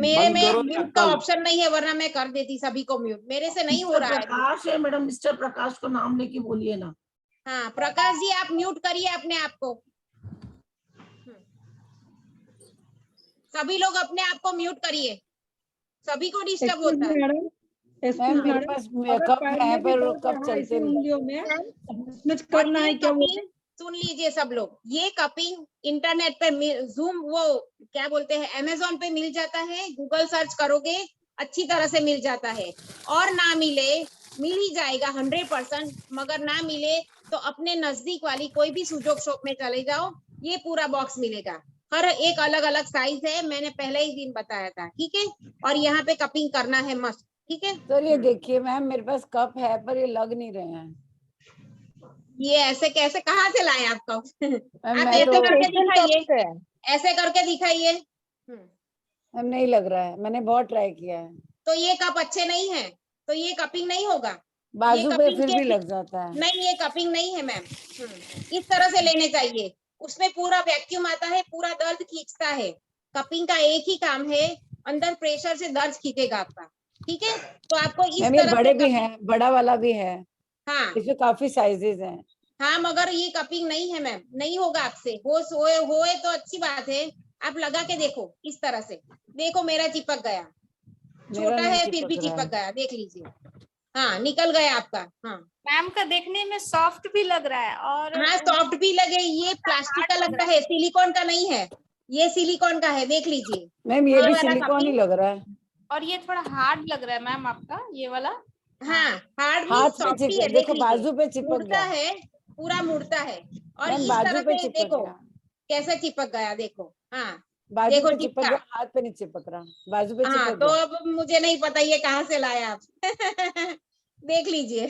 [SPEAKER 1] मेरे में म्यूट का ऑप्शन नहीं है, वरना मैं कर देती सभी को म्यूट। मेरे से नहीं हो रहा है।
[SPEAKER 7] प्रकाश है मैडम, मिस्टर प्रकाश को नाम लेके बोलिए ना।
[SPEAKER 1] हाँ, प्रकाश जी आप म्यूट करिए अपने आप को। सभी लोग अपने आप को म्यूट करिए, सभी को डिस्टर्ब होता है।
[SPEAKER 9] मैम मेरे पास कप है पर कप चलते नहीं।
[SPEAKER 2] करना है क्या? वो
[SPEAKER 1] सुन लीजिए सब लोग, ये कपिंग इंटरनेट पे जूम, वो क्या बोलते हैं, अमेज़न पे मिल जाता है। गूगल सर्च करोगे अच्छी तरह से मिल जाता है। और ना मिले, मिल ही जाएगा 100%, मगर ना मिले तो अपने नजदीक वाली कोई भी सुजोग शॉप में चले जाओ, ये पूरा बॉक्स मिलेगा। हर एक अलग अलग साइज है, मैंने पहले ही दिन बताया था, ठीक है? और यहाँ पे कपिंग करना है मस्त, ठीक है?
[SPEAKER 9] सर ये देखिए मैम मेरे पास कप है पर ये लग नहीं रहे हैं।
[SPEAKER 1] ये ऐसे कैसे, कहाँ से लाए आपको? आप
[SPEAKER 9] मैं
[SPEAKER 1] ऐसे
[SPEAKER 9] तो
[SPEAKER 1] करके दिखाइए, ऐसे करके दिखाइए।
[SPEAKER 9] मैम नहीं लग रहा है, मैंने बहुत ट्राई किया है।
[SPEAKER 1] तो ये कप अच्छे नहीं है, तो ये कपिंग नहीं होगा।
[SPEAKER 9] बाजू पे
[SPEAKER 1] कपिंग
[SPEAKER 9] फिर
[SPEAKER 1] के
[SPEAKER 9] भी लग जाता है।
[SPEAKER 1] नहीं, ये कपिंग नहीं है मैम। इस तरह से लेने चाहिए, उसमें पूरा वैक्यूम आता है, पूरा दर्द खींचता है। कपिंग का एक ही काम है, अंदर प्रेशर से दर्द खींचेगा आपका, ठीक है? तो आपको इस तरह
[SPEAKER 9] बड़े भी हैं, बड़ा वाला भी है।
[SPEAKER 1] हाँ,
[SPEAKER 9] इसमें काफी साइजेस हैं।
[SPEAKER 1] हाँ, मगर ये कपिंग नहीं है मैम, नहीं होगा आपसे। होए तो अच्छी बात है, आप लगा के देखो। इस तरह से देखो, मेरा चिपक गया, छोटा है फिर भी चिपक गया, देख लीजिए। हाँ, निकल गया आपका। हाँ
[SPEAKER 4] मैम का देखने में सॉफ्ट भी लग रहा है और
[SPEAKER 1] हाँ, सॉफ्ट भी लगे। ये प्लास्टिक का लगता है, सिलिकॉन का नहीं है। ये सिलिकॉन का है, देख लीजिए।
[SPEAKER 9] मैम ये
[SPEAKER 1] ये
[SPEAKER 9] भी
[SPEAKER 1] वाला
[SPEAKER 9] सिलिकॉन ही
[SPEAKER 1] cupping-
[SPEAKER 9] लग रहा है।
[SPEAKER 4] और ये थोड़ा हार्ड लग रहा है मैम आपका ये वाला।
[SPEAKER 1] हाँ, हार्ड
[SPEAKER 9] हाथ
[SPEAKER 1] मीन्स
[SPEAKER 9] पे
[SPEAKER 1] सॉफ्ट ही है,
[SPEAKER 9] चिपक,
[SPEAKER 1] देख
[SPEAKER 9] देखो
[SPEAKER 1] लीजिए।
[SPEAKER 9] बाजू पे चिपक
[SPEAKER 1] मुड़ता
[SPEAKER 9] गया
[SPEAKER 1] है, पूरा मुड़ता है। और
[SPEAKER 9] मैम,
[SPEAKER 1] इस
[SPEAKER 9] बाजू
[SPEAKER 1] तरह
[SPEAKER 9] पे
[SPEAKER 1] से
[SPEAKER 9] चिपक
[SPEAKER 1] देखो
[SPEAKER 9] गया,
[SPEAKER 1] कैसे चिपक गया, देखो। हाँ
[SPEAKER 9] बाजू
[SPEAKER 1] देखो
[SPEAKER 9] पे चिपक
[SPEAKER 1] चिपका।
[SPEAKER 9] गया, हाथ पे नहीं चिपक रहा, बाजू पे
[SPEAKER 1] हाँ
[SPEAKER 9] चिपक
[SPEAKER 1] तो
[SPEAKER 9] गया।
[SPEAKER 1] अब मुझे नहीं पता ये कहाँ से लाया आप देख लीजिए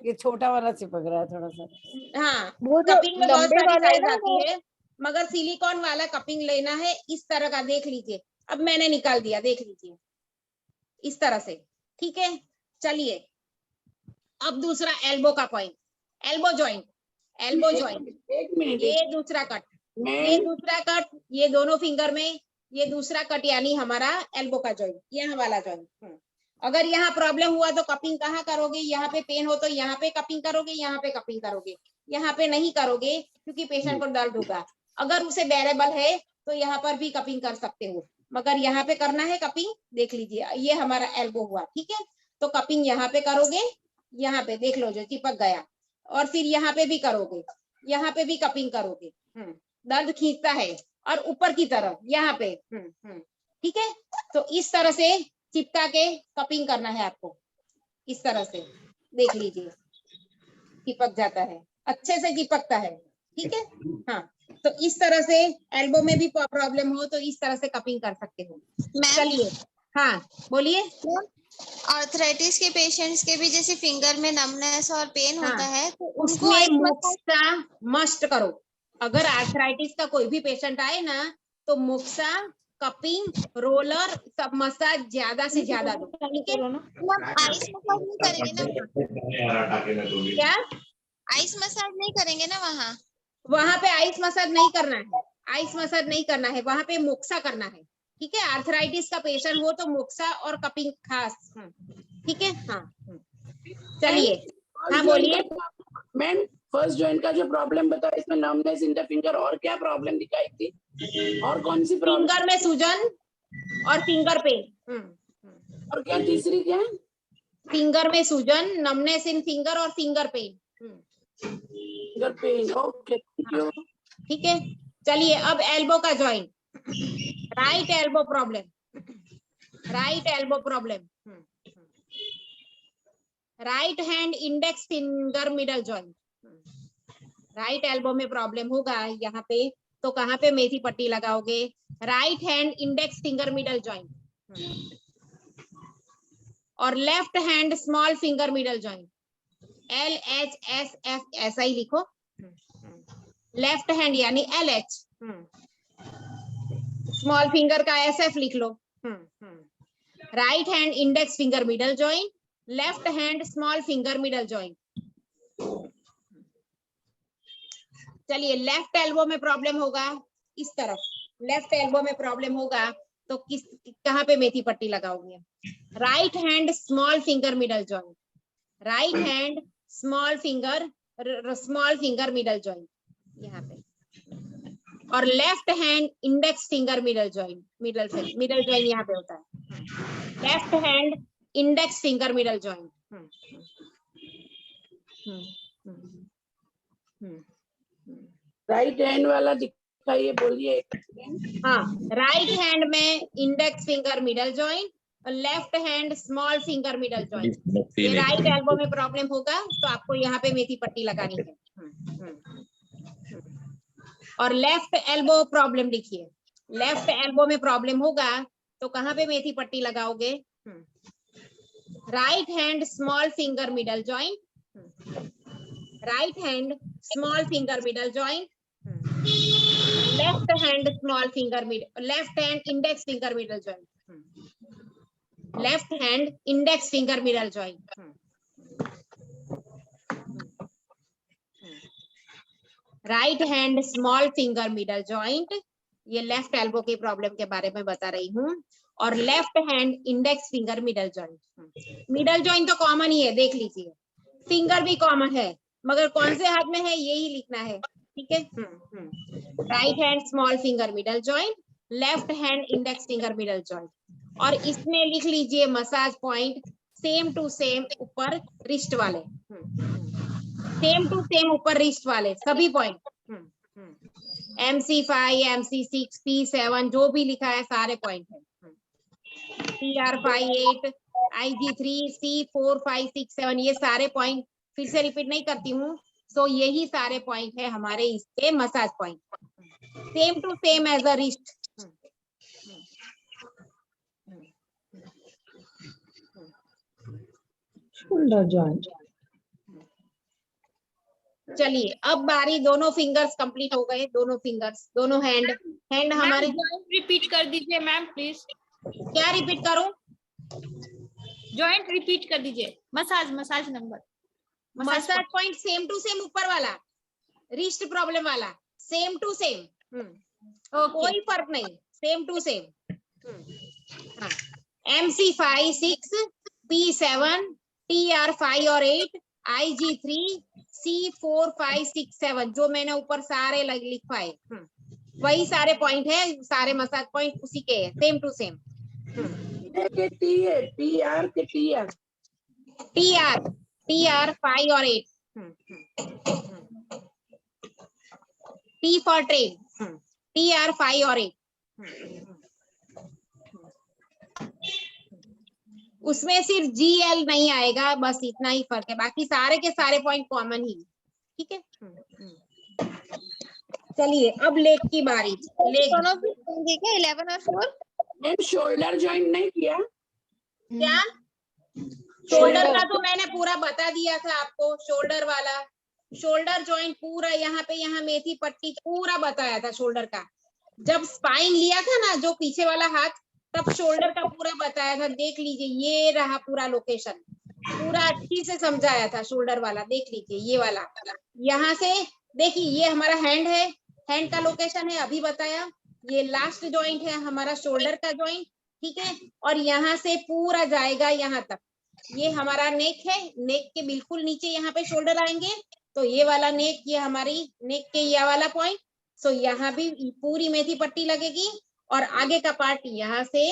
[SPEAKER 9] ये छोटा वाला चिपक रहा है थोड़ा सा।
[SPEAKER 1] हाँ,
[SPEAKER 2] वो जो
[SPEAKER 1] कपिंग में बहुत
[SPEAKER 2] लंबे
[SPEAKER 1] सारी
[SPEAKER 2] वाले है
[SPEAKER 1] साइज
[SPEAKER 2] ना,
[SPEAKER 1] आती है, मगर सिलिकॉन वाला कपिंग लेना है इस तरह का, देख लीजिए। अब मैंने निकाल दिया, देख लीजिए इस तरह से, ठीक है। चलिए अब दूसरा एल्बो का point, elbow joint, elbow joint.
[SPEAKER 7] एक मिनट,
[SPEAKER 1] ये दूसरा कट, ये दूसरा कट, ये दोनों फिंगर में ये दूसरा कट, यानी हमारा एल्बो का जॉइंट, यहाँ वाला जॉइंट। अगर यहाँ प्रॉब्लम हुआ तो कपिंग कहाँ करोगे? यहाँ पे पेन हो तो यहाँ पे कपिंग करोगे, यहाँ पे कपिंग करोगे, यहाँ पे नहीं करोगे क्योंकि पेशेंट को दर्द होगा। अगर उसे बेरेबल है तो यहाँ पर भी कपिंग कर सकते हो, मगर यहाँ पे करना है कपिंग। देख लीजिए ये हमारा एल्बो हुआ, ठीक है। तो कपिंग यहाँ पे करोगे, यहाँ पे देख लो जो चिपक गया, और फिर यहाँ पे भी करोगे, यहाँ पे भी कपिंग करोगे। दर्द खींचता है, और ऊपर की तरफ यहाँ पे, ठीक है। तो इस तरह से चिपका के कपिंग करना है आपको, इस तरह से देख लीजिए चिपक जाता है, अच्छे से चिपकता है, ठीक है। हाँ तो इस तरह से एल्बो में भी प्रॉब्लम हो तो इस तरह से कपिंग कर सकते हो।
[SPEAKER 5] मैम
[SPEAKER 1] चलिए हाँ बोलिए।
[SPEAKER 5] आर्थराइटिस के पेशेंट्स के भी जैसे फिंगर में नमनेस और पेन
[SPEAKER 1] हाँ,
[SPEAKER 5] होता है तो उनको
[SPEAKER 1] उसमें
[SPEAKER 5] आइस मसाज
[SPEAKER 1] मुक्सा मस्ट करो। अगर आर्थराइटिस का कोई भी पेशेंट आए ना तो मुक्सा, कपिंग, रोलर सब मसाज ज्यादा से ज्यादा दो, ठीक है।
[SPEAKER 5] आइस मसाज नहीं करेंगे ना,
[SPEAKER 1] क्या
[SPEAKER 5] आइस मसाज नहीं करेंगे ना वहाँ?
[SPEAKER 1] वहां पे आइस मसाज नहीं करना है, आइस मसाज नहीं करना है, वहां पे मुक्सा करना है, ठीक है। आर्थराइटिस का पेशेंट हो तो मुक्सा और कपिंग खास, ठीक है। हाँ चलिए हाँ बोलिए।
[SPEAKER 7] मैम फर्स्ट जॉइंट का जो प्रॉब्लम बताया इसमें नमनेस इन द फिंगर, और क्या प्रॉब्लम दिखाई थी, और कौन सी प्रॉब्लम?
[SPEAKER 1] फिंगर में सूजन और फिंगर पेन,
[SPEAKER 7] और क्या तीसरी क्या?
[SPEAKER 1] फिंगर में सूजन, नमनेस इन फिंगर और finger pain,
[SPEAKER 7] finger pain, okay thank you.
[SPEAKER 1] ठीक है। चलिए अब एल्बो का joint, right elbow problem, right elbow problem, right hand index finger middle joint. Right elbow में प्रॉब्लम होगा यहाँ पे, तो कहाँ पे मेथी पट्टी लगाओगे? Right hand index finger middle joint, और left hand small finger middle joint, LHSF ऐसा ही लिखो। लेफ्ट हैंड यानी LH, स्मॉल फिंगर का SF लिख लो। Right hand index finger middle joint, left hand small finger middle joint. चलिए left elbow में प्रॉब्लम होगा इस तरफ, लेफ्ट एल्बो में प्रॉब्लम होगा तो किस कहाँ पे मेथी पट्टी लगाओगे? Right hand small finger middle joint, right hand small finger middle joint यहाँ पे, और left hand index finger middle joint, middle joint यहाँ पे होता है। Left hand index finger middle joint.
[SPEAKER 7] Right hand वाला दिखाइए, बोलिए।
[SPEAKER 1] हाँ राइट हैंड में इंडेक्स फिंगर मिडल जॉइंट और left hand small finger middle joint. ये राइट एल्बो में प्रॉब्लम होगा तो आपको यहाँ पे मेथी पट्टी लगानी है। और लेफ्ट एल्बो प्रॉब्लम लिखिए, लेफ्ट एल्बो में प्रॉब्लम होगा तो कहाँ पे मेथी पट्टी लगाओगे? Right hand small finger middle joint, right hand small finger middle joint, left hand small finger middle, left hand index finger middle joint, left hand index finger middle joint. Right hand small finger middle joint, ये left elbow की problem के बारे में बता रही हूँ। और left hand index finger middle joint. Middle joint तो कॉमन ही है, देख लीजिए। फिंगर भी कॉमन है, मगर कौन से हाथ में है यही लिखना है, ठीक है। Right hand small finger middle joint, left hand index finger middle joint. और इसमें लिख लीजिए massage point same to same ऊपर रिस्ट वाले, सेम टू सेम ऊपर रिस्ट वाले सभी पॉइंट। MC5, MC6, P7 जो भी लिखा है सारे पॉइंट है। PR5, 8, IG3, C4, 5, 6, 7 ये सारे पॉइंट फिर से रिपीट नहीं करती हूँ। सो यही सारे पॉइंट है हमारे इसके massage point, same to same as a wrist.
[SPEAKER 2] Shoulder joint.
[SPEAKER 1] चलिए अब बारी, दोनों फिंगर्स कंप्लीट हो गए, दोनों फिंगर्स, दोनों हैंड हमारे।
[SPEAKER 4] जॉइंट रिपीट कर दीजिए मैम प्लीज।
[SPEAKER 1] क्या रिपीट करूं?
[SPEAKER 4] जॉइंट रिपीट कर दीजिए। Massage number,
[SPEAKER 1] massage point same to same, ऊपर वाला रिस्ट प्रॉब्लम वाला सेम टू सेम, कोई फर्क नहीं, same to same. MC5, 6, P7, TR5 और 8, IG3, C4, 5, 6, 7 जो मैंने ऊपर सारे लिखवाए, वही सारे पॉइंट है, सारे मसाज पॉइंट उसी के है, सेम टू सेम। TR 5 और 8, T फॉर ट्रेन, TR 5 और 8, उसमें सिर्फ GL नहीं आएगा, बस इतना ही फर्क है, बाकी सारे के सारे पॉइंट कॉमन ही, ठीक है। चलिए अब लेग की बारी। लेग
[SPEAKER 5] दोनों भी होंगे क्या 11 और 4?
[SPEAKER 7] मैम शोल्डर जॉइंट नहीं किया
[SPEAKER 1] क्या? शोल्डर का तो मैंने पूरा बता दिया था आपको, शोल्डर वाला, शोल्डर जॉइंट पूरा यहाँ पे, यहाँ मेथी पट्टी पूरा बताया था शोल्डर का। जब स्पाइन लिया था ना, जो पीछे वाला हाथ, तब शोल्डर का पूरा बताया था, देख लीजिए, ये रहा पूरा लोकेशन, पूरा अच्छी से समझाया था शोल्डर वाला, देख लीजिए ये वाला। यहाँ से देखिए ये हमारा हैंड है, हैंड का लोकेशन है, अभी बताया। ये लास्ट जॉइंट है हमारा शोल्डर का जॉइंट, ठीक है। और यहाँ से पूरा जाएगा यहाँ तक, ये हमारा नेक है, नेक के बिल्कुल नीचे यहाँ पे शोल्डर आएंगे, तो ये वाला नेक, ये हमारी नेक के ये वाला पॉइंट। सो यहाँ भी पूरी मेथी पट्टी लगेगी, और आगे का पार्ट यहाँ से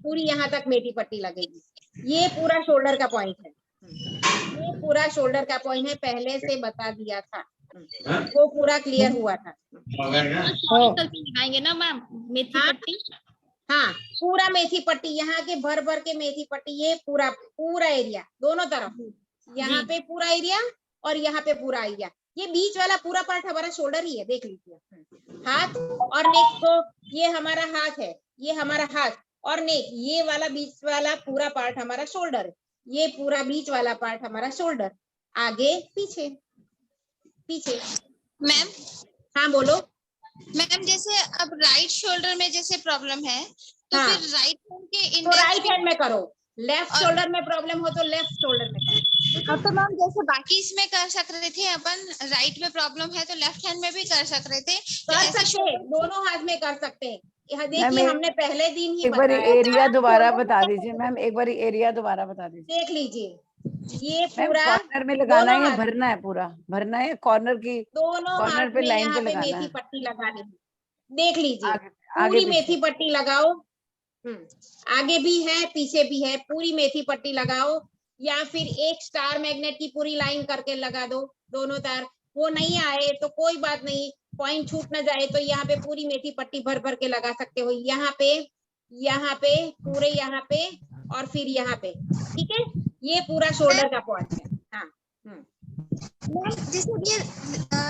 [SPEAKER 1] पूरी यहाँ तक मेथी पट्टी लगेगी। ये पूरा शोल्डर का पॉइंट है, ये पूरा शोल्डर का पॉइंट है, पहले से बता दिया था, वो पूरा क्लियर हुआ था।
[SPEAKER 4] लगाएंगे ना मैम मेथी पट्टी?
[SPEAKER 1] हाँ पूरा मेथी पट्टी, यहाँ के भर भर के मेथी पट्टी, ये पूरा एरिया दोनों तरफ, यहाँ पे पूरा एरिया और यहाँ पे पूरा एरिया, ये बीच वाला पूरा पार्ट हमारा शोल्डर ही है, देख लीजिए। हाथ और नेक को, ये हमारा हाथ है, ये हमारा हाथ और नेक, ये वाला बीच वाला पूरा पार्ट हमारा शोल्डर है, ये पूरा बीच वाला पार्ट हमारा शोल्डर, आगे पीछे पीछे।
[SPEAKER 5] मैम
[SPEAKER 1] हाँ बोलो।
[SPEAKER 5] मैम जैसे अब राइट शोल्डर में जैसे प्रॉब्लम है, तो
[SPEAKER 1] हाँ।
[SPEAKER 5] फिर राइट हैंड के
[SPEAKER 1] तो राइट हैंड में करो, लेफ्ट शोल्डर में प्रॉब्लम हो तो लेफ्ट शोल्डर में करो।
[SPEAKER 5] हाँ, तो मैम जैसे बाकी इसमें कर सकते थे अपन, राइट में प्रॉब्लम है तो लेफ्ट हैंड में भी कर सकते थे,
[SPEAKER 1] कर सकते, दोनों हाथ में कर सकते हैं। यहाँ देखिए हमने पहले दिन ही
[SPEAKER 9] एक बार
[SPEAKER 1] बताया
[SPEAKER 9] एरिया
[SPEAKER 1] था,
[SPEAKER 9] दोबारा बता दीजिए मैम, एक बार एरिया दोबारा बता दीजिए।
[SPEAKER 1] देख लीजिए, ये
[SPEAKER 9] मैम
[SPEAKER 1] पूरा
[SPEAKER 9] कॉर्नर में लगाना है
[SPEAKER 1] दोनों
[SPEAKER 9] या
[SPEAKER 1] हाथ,
[SPEAKER 9] भरना है? पूरा भरना है, कॉर्नर की
[SPEAKER 1] दोनों
[SPEAKER 9] कॉर्नर
[SPEAKER 1] हाथ
[SPEAKER 9] पे
[SPEAKER 1] में
[SPEAKER 9] लाइन
[SPEAKER 1] यहाँ
[SPEAKER 9] पे
[SPEAKER 1] पे
[SPEAKER 9] लगाना
[SPEAKER 1] मेथी
[SPEAKER 9] है।
[SPEAKER 1] पट्टी लगानी है, देख लीजिए,
[SPEAKER 9] आगे
[SPEAKER 1] पूरी
[SPEAKER 9] पीछे।
[SPEAKER 1] मेथी पट्टी लगाओ। आगे भी है पीछे भी है, पूरी मेथी पट्टी लगाओ, या फिर एक स्टार मैग्नेट की पूरी लाइन करके लगा दो, दोनों तार। वो नहीं आए तो कोई बात नहीं, पॉइंट छूट ना जाए तो यहाँ पे पूरी मेथी पट्टी भर भर के लगा सकते हो, यहाँ पे पूरे यहाँ पे और फिर यहाँ पे, ठीक है। ये पूरा शोल्डर का पॉइंट है। हाँ
[SPEAKER 5] जैसे ये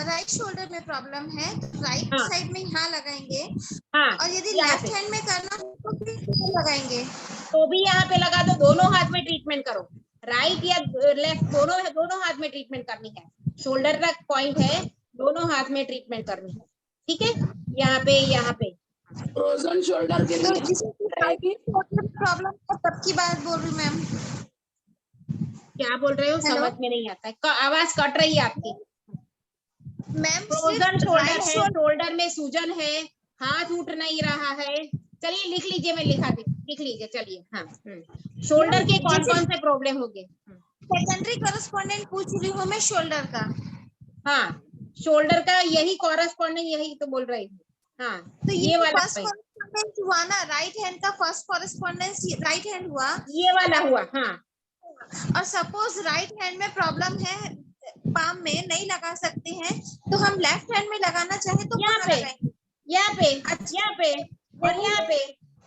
[SPEAKER 5] राइट शोल्डर में प्रॉब्लम है तो राइट
[SPEAKER 1] हाँ।
[SPEAKER 5] साइड में यहाँ लगाएंगे,
[SPEAKER 1] हाँ,
[SPEAKER 5] और यदि
[SPEAKER 1] यहाँ
[SPEAKER 5] लेफ्ट
[SPEAKER 1] पे
[SPEAKER 5] हैंड में करना हो तो फिर किधर लगाएंगे?
[SPEAKER 1] तो भी यहाँ पे लगा दो, दोनों हाथ में ट्रीटमेंट करो, राइट या लेफ्ट, दोनों हाथ में ट्रीटमेंट करनी है। शोल्डर तक पॉइंट है, दोनों हाथ में ट्रीटमेंट करनी है, ठीक है। यहाँ पे
[SPEAKER 7] फ्रोजन शोल्डर के
[SPEAKER 5] तो
[SPEAKER 7] लिए
[SPEAKER 5] जिसे प्रॉब्लम है तब की बात बोल रही हूँ मैम।
[SPEAKER 1] क्या बोल रहे हो?
[SPEAKER 5] Hello?
[SPEAKER 1] समझ में नहीं आता है, आवाज कट रही है आपकी।
[SPEAKER 5] मैम
[SPEAKER 1] फ्रोजन शोल्डर है, शोल्डर में सूजन है, हाथ उठ नहीं रहा है। चलिए लिख लीजिए, मैं लिख लीजिए, चलिए। हाँ शोल्डर के कौन कौन से प्रॉब्लम हो गए?
[SPEAKER 5] सेकेंडरी कॉरेस्पॉन्डेंट पूछ रही हूँ मैं शोल्डर का।
[SPEAKER 1] हाँ शोल्डर का यही कॉरेस्पॉन्डेंट, यही तो बोल रही हूँ। हाँ
[SPEAKER 5] तो
[SPEAKER 1] ये वाला
[SPEAKER 5] फर्स्ट कॉरेस्पॉन्डेंस हुआ ना, राइट हैंड का फर्स्ट कॉरेस्पॉन्डेंस राइट हैंड हुआ,
[SPEAKER 1] ये वाला हुआ। हाँ
[SPEAKER 5] और सपोज राइट हैंड में प्रॉब्लम है, पाम में नहीं लगा सकते हैं, तो हम लेफ्ट हैंड में लगाना चाहे तो
[SPEAKER 1] यहाँ
[SPEAKER 5] कहाँ
[SPEAKER 1] पे
[SPEAKER 5] लगाएंगे?
[SPEAKER 1] यहाँ पे और यहाँ पे,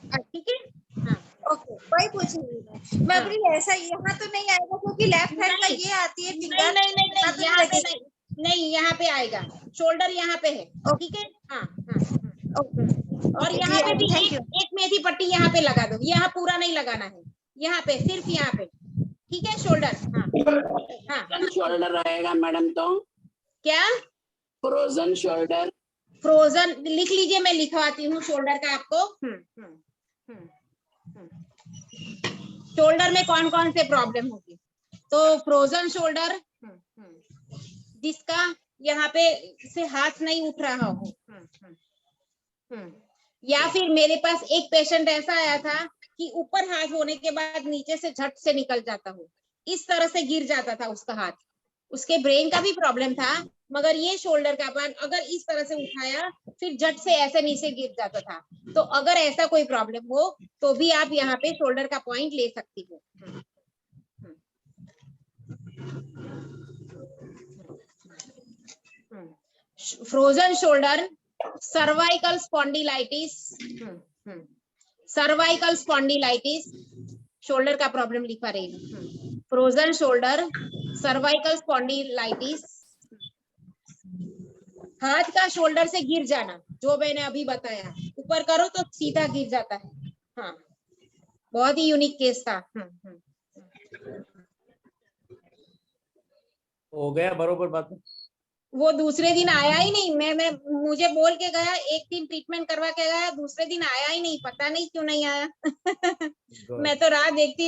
[SPEAKER 1] ठीक है। हाँ
[SPEAKER 5] ओके, वही पूछ रही हूँ मैं। अभी ऐसा यहाँ तो नहीं आएगा क्योंकि लेफ्ट हैंड का
[SPEAKER 1] नहीं,
[SPEAKER 5] ये आती है
[SPEAKER 1] नहीं
[SPEAKER 5] फिंगर।
[SPEAKER 1] नहीं नहीं
[SPEAKER 5] यहाँ
[SPEAKER 1] नहीं,
[SPEAKER 5] तो
[SPEAKER 1] यहाँ पे
[SPEAKER 5] लगेगी।
[SPEAKER 1] नहीं, यहाँ पे आएगा, शोल्डर यहाँ पे है, ठीक है। हाँ हाँ, और यहाँ पे भी एक मेथी पट्टी यहाँ पे लगा दो, यहाँ पूरा नहीं लगाना है, यहाँ पे सिर्फ यहाँ पे, ठीक है, शोल्डर। हाँ हाँ,
[SPEAKER 7] शोल्डर रहेगा मैडम तो
[SPEAKER 1] क्या
[SPEAKER 7] फ्रोजन शोल्डर।
[SPEAKER 1] फ्रोजन लिख लीजिए, मैं लिखवाती हूँ शोल्डर का आपको। शोल्डर में कौन कौन से प्रॉब्लम होगी, तो फ्रोजन शोल्डर जिसका यहाँ पे से हाथ नहीं उठ रहा हो, या फिर मेरे पास एक पेशेंट ऐसा आया था कि ऊपर हाथ होने के बाद नीचे से झट से निकल जाता हो, इस तरह से गिर जाता था उसका हाथ। उसके ब्रेन का भी प्रॉब्लम था, मगर ये शोल्डर का पार्ट अगर इस तरह से उठाया फिर झट से ऐसे नीचे गिर जाता था। तो अगर ऐसा कोई प्रॉब्लम हो तो भी आप यहाँ पे शोल्डर का पॉइंट ले सकती हो। Frozen shoulder, cervical spondylitis, cervical spondylitis shoulder का प्रॉब्लम लिखा रही। फ्रोजन शोल्डर, सर्वाइकल स्पॉन्डिलाइटिस, हाथ का शोल्डर से गिर जाना, जो मैंने अभी बताया, ऊपर करो तो सीधा गिर जाता है। हाँ, बहुत ही यूनिक केस था।
[SPEAKER 10] हो गया बरोबर बात।
[SPEAKER 1] वो दूसरे दिन आया ही नहीं, मैं मुझे बोल के गया, एक दिन ट्रीटमेंट करवा के गया, दूसरे दिन आया ही नहीं, पता नहीं क्यों नहीं आया। मैं तो राह देखती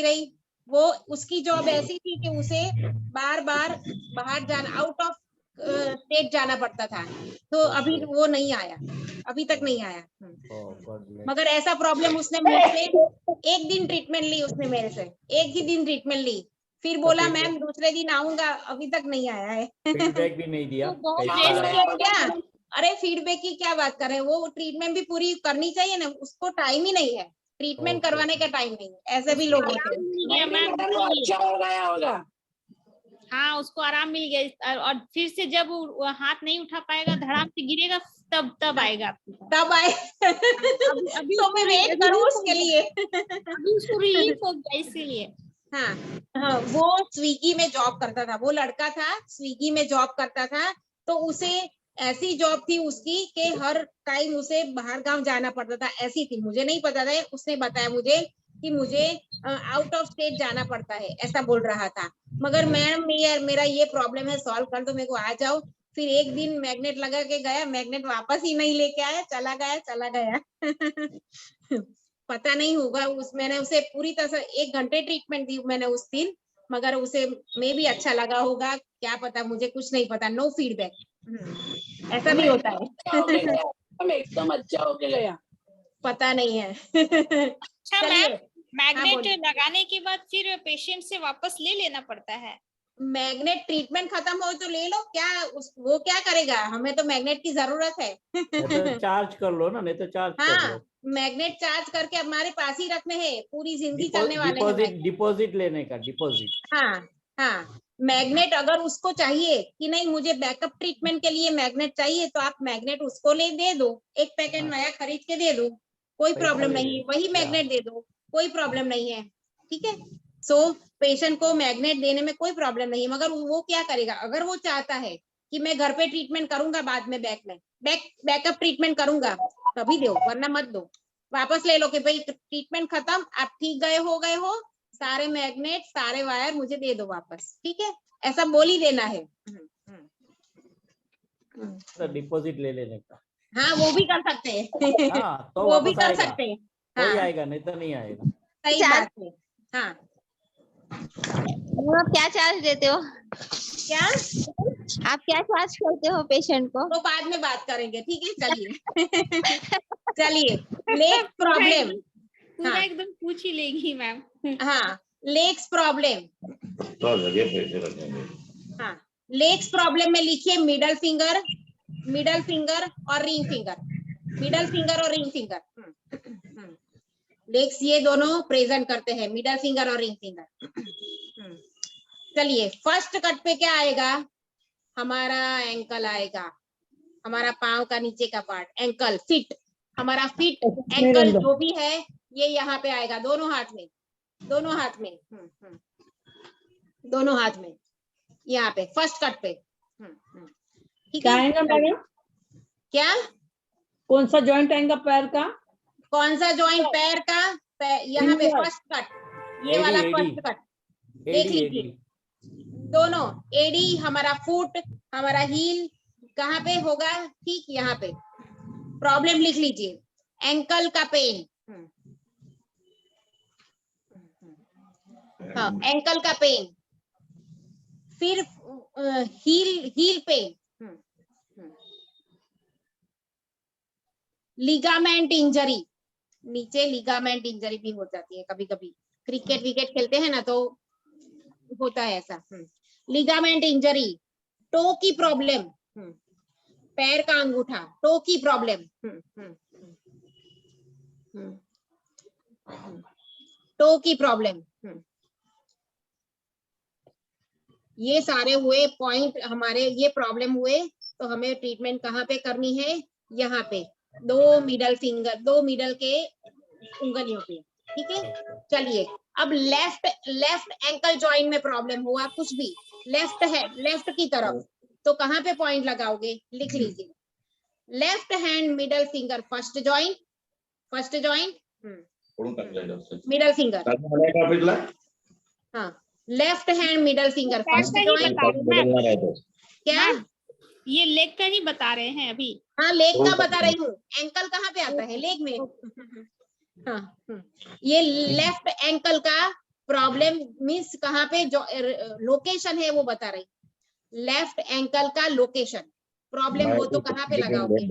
[SPEAKER 1] रही। वो उसकी जॉब ऐसी थी कि उसे बार बार बाहर जाना, आउट ऑफ स्टेट जाना पड़ता था, तो अभी वो नहीं आया, अभी तक नहीं आया। मगर ऐसा प्रॉब्लम उसने मुझसे एक दिन ट्रीटमेंट ली, उसने मेरे से एक ही दिन ट्रीटमेंट ली, फिर बोला मैम दूसरे दिन आऊंगा, अभी तक नहीं आया है।
[SPEAKER 10] फीडबैक भी नहीं दिया।
[SPEAKER 1] क्या? अरे फीडबैक की क्या बात कर रहे हैं, वो ट्रीटमेंट भी पूरी करनी चाहिए ना, उसको टाइम ही नहीं है, ट्रीटमेंट करवाने का टाइम नहीं है, ऐसे भी लोग होते हैं।
[SPEAKER 7] अच्छा हो गया होगा।
[SPEAKER 4] हाँ, उसको आराम मिल गया, और फिर से जब वो हाथ नहीं उठा पाएगा, धड़ाम से गिरेगा, तब आएगा,
[SPEAKER 1] तब आए।
[SPEAKER 4] अभी
[SPEAKER 1] तो मैं वेट करूँ उसके लिए।
[SPEAKER 4] अभी उसको रिलीफ हो गया इसीलिए।
[SPEAKER 1] हाँ, वो स्विगी में जॉब करता था, वो लड़का था, स्विगी में जॉब करता था, तो उसे ऐसी जॉब थी उसकी कि हर टाइम उसे बाहर गांव जाना पड़ता था, ऐसी थी, मुझे नहीं पता था, उसने बताया मुझे कि मुझे आउट ऑफ स्टेट जाना पड़ता है, ऐसा बोल रहा था। मगर मैम मेरा ये प्रॉब्लम है, सॉल्व कर दो, मेरे को आ जाओ। फिर एक दिन मैग्नेट लगा के गया, मैग्नेट वापस ही नहीं लेके आया, चला गया। पता नहीं होगा, मैंने उसे पूरी तरह से 1 घंटे ट्रीटमेंट दी मैंने उस दिन, मगर उसे में भी अच्छा लगा होगा, क्या पता, मुझे कुछ नहीं पता, नो फीडबैक। ऐसा भी होता है।
[SPEAKER 7] एकदम अच्छा हो गया,
[SPEAKER 1] पता नहीं है।
[SPEAKER 4] अच्छा मैम, मैग्नेट
[SPEAKER 1] बोलिए।
[SPEAKER 4] लगाने के बाद फिर पेशेंट से वापस ले लेना पड़ता है?
[SPEAKER 1] मैग्नेट ट्रीटमेंट खत्म हो तो ले लो, वो क्या करेगा, हमें तो मैग्नेट की जरूरत है।
[SPEAKER 10] तो चार्ज कर लो ना, नहीं तो चार्ज कर लो।
[SPEAKER 1] मैग्नेट चार्ज करके हमारे पास ही रखने हैं, पूरी जिंदगी चलने वाले हैं।
[SPEAKER 10] डिपॉजिट लेने का, डिपॉजिट।
[SPEAKER 1] हाँ, मैग्नेट अगर उसको चाहिए कि नहीं मुझे बैकअप ट्रीटमेंट के लिए मैग्नेट चाहिए, तो आप मैग्नेट उसको दे दो, एक पैकेट नया खरीद के दे दो, कोई प्रॉब्लम नहीं है, वही मैग्नेट दे दो, कोई प्रॉब्लम नहीं है, ठीक है। सो पेशेंट को मैग्नेट देने में कोई प्रॉब्लम नहीं है, मगर वो क्या करेगा, अगर वो चाहता है कि मैं घर पे ट्रीटमेंट करूंगा, बाद में बैकअप ट्रीटमेंट करूंगा, तभी दो, वरना मत दो, वापस ले लो कि भाई ट्रीटमेंट खत्म, आप ठीक हो गए हो, सारे मैग्नेट सारे वायर मुझे दे दो वापस, ठीक है, ऐसा बोल ही देना है।
[SPEAKER 10] तो डिपॉजिट ले लेने का।
[SPEAKER 1] हाँ, वो भी कर सकते हैं।
[SPEAKER 10] हाँ, तो
[SPEAKER 1] वो भी
[SPEAKER 10] वापस
[SPEAKER 1] कर
[SPEAKER 10] आएगा।
[SPEAKER 1] सकते हैं।
[SPEAKER 10] कोई आएगा, नहीं तो नहीं आएगा।
[SPEAKER 1] सही बात है। हाँ,
[SPEAKER 5] आप क्या चार्ज देते हो?
[SPEAKER 1] क्या
[SPEAKER 5] आप क्या चार्ज करते हो पेशेंट को?
[SPEAKER 1] तो बाद में बात करेंगे, ठीक है, चलिए। चलिए, लेग प्रॉब्लम
[SPEAKER 4] पूरा एकदम पूछ ही लेगी मैम।
[SPEAKER 1] हाँ, लेग्स प्रॉब्लम, हाँ, लेग्स प्रॉब्लम में लिखिए मिडल फिंगर और रिंग फिंगर, मिडल फिंगर और रिंग फिंगर। लेग्स ये दोनों प्रेजेंट करते हैं, मिडल फिंगर और रिंग फिंगर। चलिए, फर्स्ट कट पे क्या आएगा, हमारा एंकल आएगा, हमारा पाँव का नीचे का पार्ट, एंकल, फिट, हमारा फिट एंकल जो भी है ये यहाँ पे आएगा, दोनों हाथ में, दोनों हाथ में, दोनों हाथ में, यहाँ पे फर्स्ट कट पे। ठीक है
[SPEAKER 2] मैडम,
[SPEAKER 1] क्या
[SPEAKER 2] कौन सा जॉइंट आएगा पैर का?
[SPEAKER 1] कौन सा जॉइंट पैर का? यहाँ पे फर्स्ट कट, ये वाला फर्स्ट कट देख लीजिए, दोनों एडी, हमारा फुट, हमारा हील कहाँ पे होगा? ठीक यहाँ पे। प्रॉब्लम लिख लीजिए, एंकल का पेन, हाँ एंकल का पेन, फिर हील पेन, लिगामेंट इंजरी, नीचे लिगामेंट इंजरी भी हो जाती है कभी कभी, क्रिकेट विकेट खेलते हैं ना तो होता है ऐसा। लिगामेंट इंजरी, टो की प्रॉब्लम, पैर का अंगूठा, टो की प्रॉब्लम, टो की प्रॉब्लम, ये सारे हुए पॉइंट हमारे, ये प्रॉब्लम हुए तो हमें ट्रीटमेंट कहाँ पे करनी है? यहाँ पे, दो मिडल फिंगर, दो मिडल के उंगलियों पे। ठीक है, चलिए अब लेफ्ट एंकल जॉइंट में प्रॉब्लम हुआ, कुछ भी लेफ्ट है, लेफ्ट की तरफ, तो कहाँ पे पॉइंट लगाओगे? लिख लीजिए, left hand middle finger first joint, first joint middle finger, हाँ left hand middle finger first joint. क्या
[SPEAKER 4] ये लेग का ही बता रहे हैं अभी?
[SPEAKER 1] हाँ लेग का बता रही हूँ, एंकल कहाँ पे आता है? लेग में। हाँ ये लेफ्ट एंकल का प्रॉब्लम मीन्स कहाँ पे जो लोकेशन है वो बता रही, लेफ्ट एंकल का लोकेशन प्रॉब्लम हो तो कहाँ पे लगाओगे?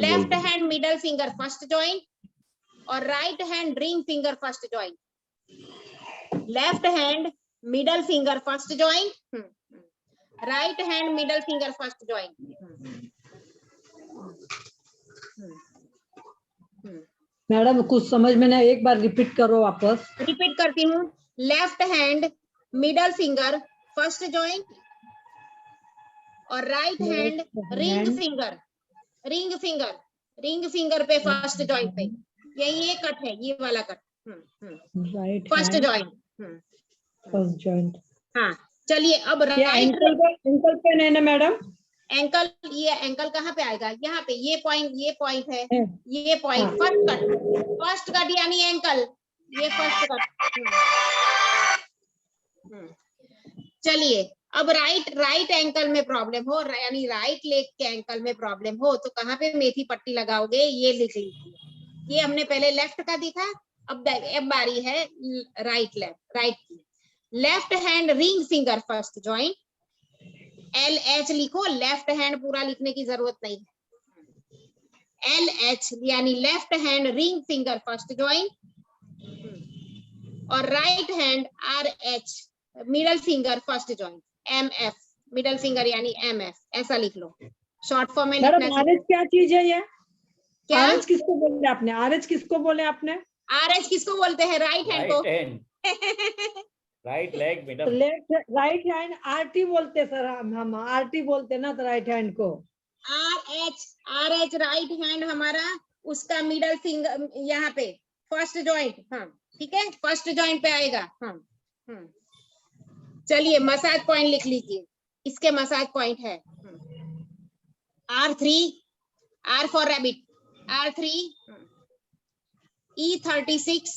[SPEAKER 1] Left hand middle finger first joint और right hand ring finger first joint, left hand middle finger first joint, right hand middle finger first joint.
[SPEAKER 2] Madam कुछ समझ में नहीं, एक बार रिपीट करो वापस।
[SPEAKER 1] रिपीट करती हूँ, left hand middle finger first joint और राइट हैंड रिंग फिंगर पे फर्स्ट जॉइंट पे, यही ये कट है, ये वाला cut, first joint,
[SPEAKER 2] first joint.
[SPEAKER 1] हाँ चलिए अब राइट
[SPEAKER 2] एंकल पे है ना मैडम?
[SPEAKER 1] एंकल, ये एंकल कहाँ पे आएगा? यहाँ पे, ये पॉइंट है, ये पॉइंट फर्स्ट कट यानी एंकल, ये फर्स्ट कट। चलिए अब राइट एंकल में प्रॉब्लम हो, यानी राइट लेग के एंकल में प्रॉब्लम हो तो कहाँ पे मेथी पट्टी लगाओगे? ये लिख लीजिए, ये हमने पहले लेफ्ट का देखा, अब बारी है राइट की। Left hand ring finger first joint, LH लिखो, लेफ्ट हैंड पूरा लिखने की जरूरत नहीं है, LH यानी left hand ring finger first joint और right hand RH middle finger first joint, MF middle finger यानी MF, ऐसा लिख लो, शॉर्ट फॉर्म में लिखना।
[SPEAKER 2] RH क्या चीज है ये?
[SPEAKER 1] क्या
[SPEAKER 2] RH किसको बोले आपने? RH किसको बोले आपने?
[SPEAKER 1] RH किसको बोलते हैं? राइट हैंड को।
[SPEAKER 10] Right leg middle,
[SPEAKER 2] left right hand RT बोलते सर, हम RT बोलते ना तो राइट हैंड को।
[SPEAKER 1] RH राइट हैंड हमारा, उसका मिडल फिंगर यहाँ पे फर्स्ट जॉइंट, हाँ ठीक है, फर्स्ट जॉइंट पे आएगा। हाँ चलिए मसाज पॉइंट लिख लीजिए, इसके मसाज पॉइंट है R3, R for rabbit, R3, E36,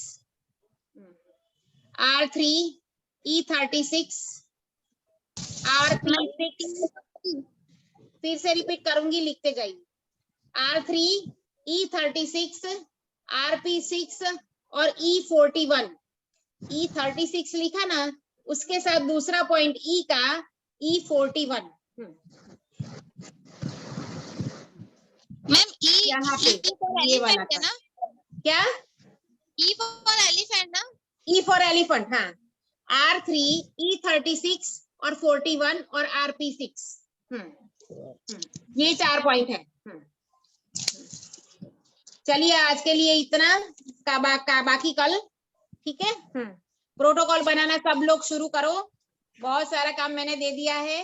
[SPEAKER 1] R3, E36, RP6, फिर से रिपीट करूंगी, लिखते जाइए, R3, E36, RP6 और E41। E36 लिखा ना, उसके साथ दूसरा पॉइंट E का, E41।
[SPEAKER 5] मैम
[SPEAKER 1] यहाँ पे ये वाला
[SPEAKER 5] है ना?
[SPEAKER 1] क्या?
[SPEAKER 5] E फॉर एलिफेंट ना?
[SPEAKER 1] E फॉर एलिफेंट, हाँ, R3, E36 और 41 और RP6, ये 4 पॉइंट है। चलिए आज के लिए इतना, बाकी कल, ठीक है। प्रोटोकॉल बनाना सब लोग शुरू करो, बहुत सारा काम मैंने दे दिया है,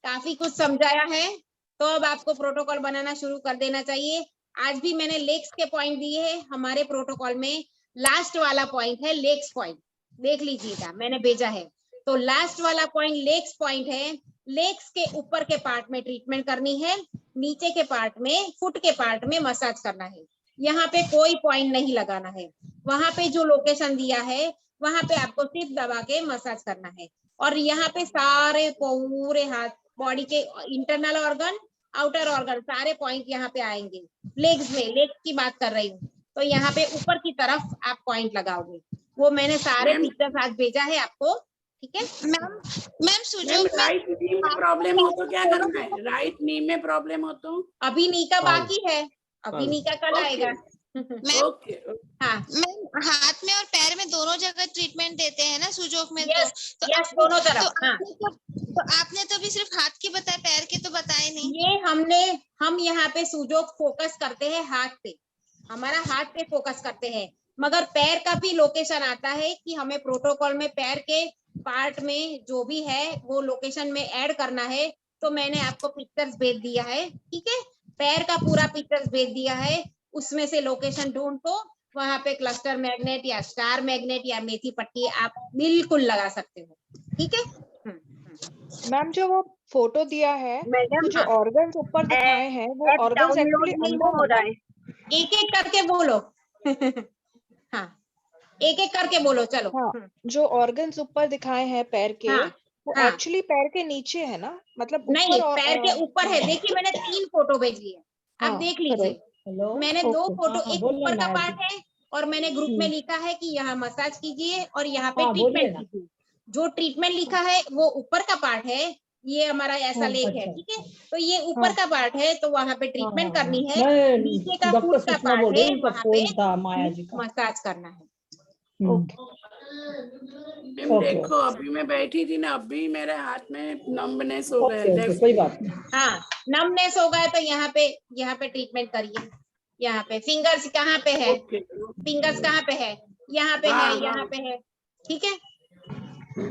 [SPEAKER 1] काफी कुछ समझाया है, तो अब आपको प्रोटोकॉल बनाना शुरू कर देना चाहिए। आज भी मैंने लेग्स के पॉइंट दिए हैं हमारे प्रोटोकॉल में। लास्ट वाला पॉइंट है लेग्स पॉइंट, देख लीजिएगा मैंने भेजा है। तो लास्ट वाला पॉइंट लेग्स पॉइंट है। लेग्स के ऊपर के पार्ट में ट्रीटमेंट करनी है, नीचे के पार्ट में, फुट के पार्ट में मसाज करना है। यहाँ पे कोई पॉइंट नहीं लगाना है। वहां पे जो लोकेशन दिया है वहां पे आपको सिर्फ दबा के मसाज करना है। और यहाँ पे सारे पूरे हाथ बॉडी के इंटरनल ऑर्गन, आउटर ऑर्गन, सारे पॉइंट यहाँ पे आएंगे। लेग्स में, लेग्स की बात कर रही हूँ। तो यहाँ पे ऊपर की तरफ आप पॉइंट लगाओगे। वो मैंने सारे पिक्चर्स आज भेजा है आपको, ठीक है
[SPEAKER 5] मैम सुजोग में
[SPEAKER 7] राइट नी में प्रॉब्लम हो तो क्या करना है? राइट नी में प्रॉब्लम हो तो
[SPEAKER 1] अभी नी का बाकी है, अभी नी का कल आएगा।
[SPEAKER 7] ओके।
[SPEAKER 1] हाँ
[SPEAKER 5] मैम हाथ में और पैर में दोनों जगह ट्रीटमेंट देते हैं ना सुजोग में? तो
[SPEAKER 1] यस दोनों तरफ। हाँ
[SPEAKER 5] तो आपने तो भी सिर्फ हाथ की बताया, पैर के तो बताए नहीं।
[SPEAKER 1] ये हम यहाँ पे सुजोग फोकस करते हैं हाथ पे, हमारा हाथ पे फोकस करते हैं। मगर पैर का भी लोकेशन आता है कि हमें प्रोटोकॉल में पैर के पार्ट में जो भी है वो लोकेशन में ऐड करना है। तो मैंने आपको पिक्चर्स भेज दिया है, ठीक है, पैर का पूरा पिक्चर्स भेज दिया है। उसमें से लोकेशन ढूंढो, वहां पे क्लस्टर मैग्नेट या स्टार मैग्नेट या मेथी पट्टी आप बिल्कुल लगा सकते हो, ठीक है।
[SPEAKER 11] मैम जो वो फोटो दिया है, तो जो ऑर्गन्स ऊपर दिखाए हैं वो ऑर्गन्स एक्चुअली अंदर हो रहा है।
[SPEAKER 1] एक एक करके बोलो। हाँ एक एक करके बोलो, चलो।
[SPEAKER 11] हाँ, जो ऑर्गन्स ऊपर दिखाए हैं पैर के, वो एक्चुअली पैर के नीचे है ना? मतलब
[SPEAKER 1] नहीं, पैर के ऊपर है। देखिए मैंने 3 फोटो भेजी है, आप देख लीजिए। मैंने 2 फोटो, एक ऊपर का पार्ट है और मैंने ग्रुप में लिखा है कि यहाँ मसाज कीजिए और यहाँ पे ट्रीटमेंट कीजिए। जो ट्रीटमेंट लिखा है वो ऊपर का पार्ट है, ये हमारा ऐसा लेख है, ठीक है। तो ये ऊपर का पार्ट है, तो वहाँ पे ट्रीटमेंट करनी है। नीचे का फुट का पार्ट है, वहाँ पे मसाज करना है।
[SPEAKER 7] देखो अभी मैं बैठी थी ना, अभी मेरे हाथ में नंबनेस हो गए।
[SPEAKER 2] कोई बात नहीं।
[SPEAKER 1] हाँ नमनेस हो गया तो यहाँ पे ट्रीटमेंट करिए। यहाँ पे फिंगर्स कहाँ पे है? फिंगर्स कहाँ पे है? यहाँ पे है, यहाँ पे है, ठीक है।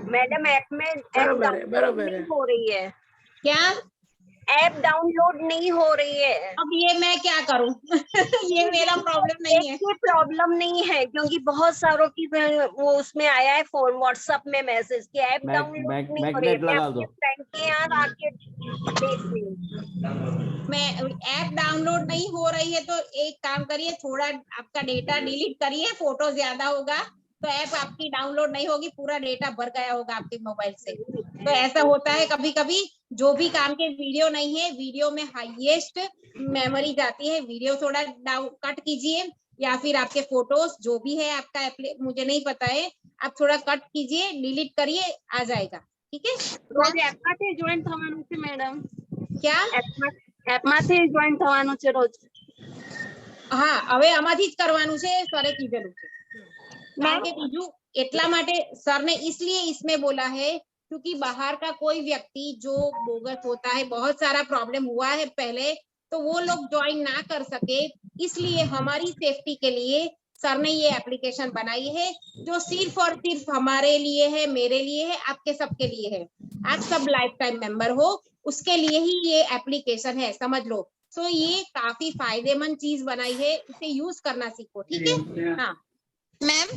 [SPEAKER 3] मैडम ऐप में
[SPEAKER 7] बराबर है।
[SPEAKER 3] हो रही है
[SPEAKER 1] क्या?
[SPEAKER 3] ऐप डाउनलोड नहीं हो रही है।
[SPEAKER 1] अब ये मैं क्या करूं? ये मेरा प्रॉब्लम नहीं है।
[SPEAKER 3] ये प्रॉब्लम नहीं है क्योंकि बहुत सारों की वो उसमें आया है फोन व्हाट्सएप में मैसेज कि ऐप डाउनलोड नहीं हो रही है। फ्रेंड के यहाँ आके
[SPEAKER 1] मैं ऐप डाउनलोड नहीं हो रही है तो एक काम करिए, थोड़ा आपका डेटा डिलीट करिए, फोटो ज्यादा होगा तो ऐप आपकी डाउनलोड नहीं होगी, पूरा डेटा भर गया होगा आपके मोबाइल से। तो ऐसा होता है कभी कभी, जो भी काम के वीडियो नहीं है, वीडियो में हाईएस्ट मेमोरी जाती है, वीडियो थोड़ा कट कीजिए, या फिर आपके फोटोज जो भी है आपका मुझे नहीं पता है, आप थोड़ा कट कीजिए, डिलीट करिए, आ जाएगा, ठीक है।
[SPEAKER 3] રોજ એપમાંથી જોઈન્ટ થવાનું છે મેડમ?
[SPEAKER 1] क्या?
[SPEAKER 3] એપમાંથી જોઈન્ટ થવાનું છે રોજ?
[SPEAKER 1] હા હવે આમાંથી જ કરવાનું છે, સરે કીધેલું છે। કારણ કે બીજું એટલા માટે સરને इसलिए इसमें बोला है क्योंकि बाहर का कोई व्यक्ति जो बोगस होता है, बहुत सारा प्रॉब्लम हुआ है पहले, तो वो लोग ज्वाइन ना कर सके, इसलिए हमारी सेफ्टी के लिए सर ने ये एप्लीकेशन बनाई है, जो सिर्फ और सिर्फ हमारे लिए है, मेरे लिए है, आपके सबके लिए है। आप सब लाइफ टाइम मेंबर हो, उसके लिए ही ये एप्लीकेशन है, समझ लो। सो ये काफी फायदेमंद चीज बनाई है, इसे यूज करना सीखो, ठीक है। हाँ
[SPEAKER 5] मैम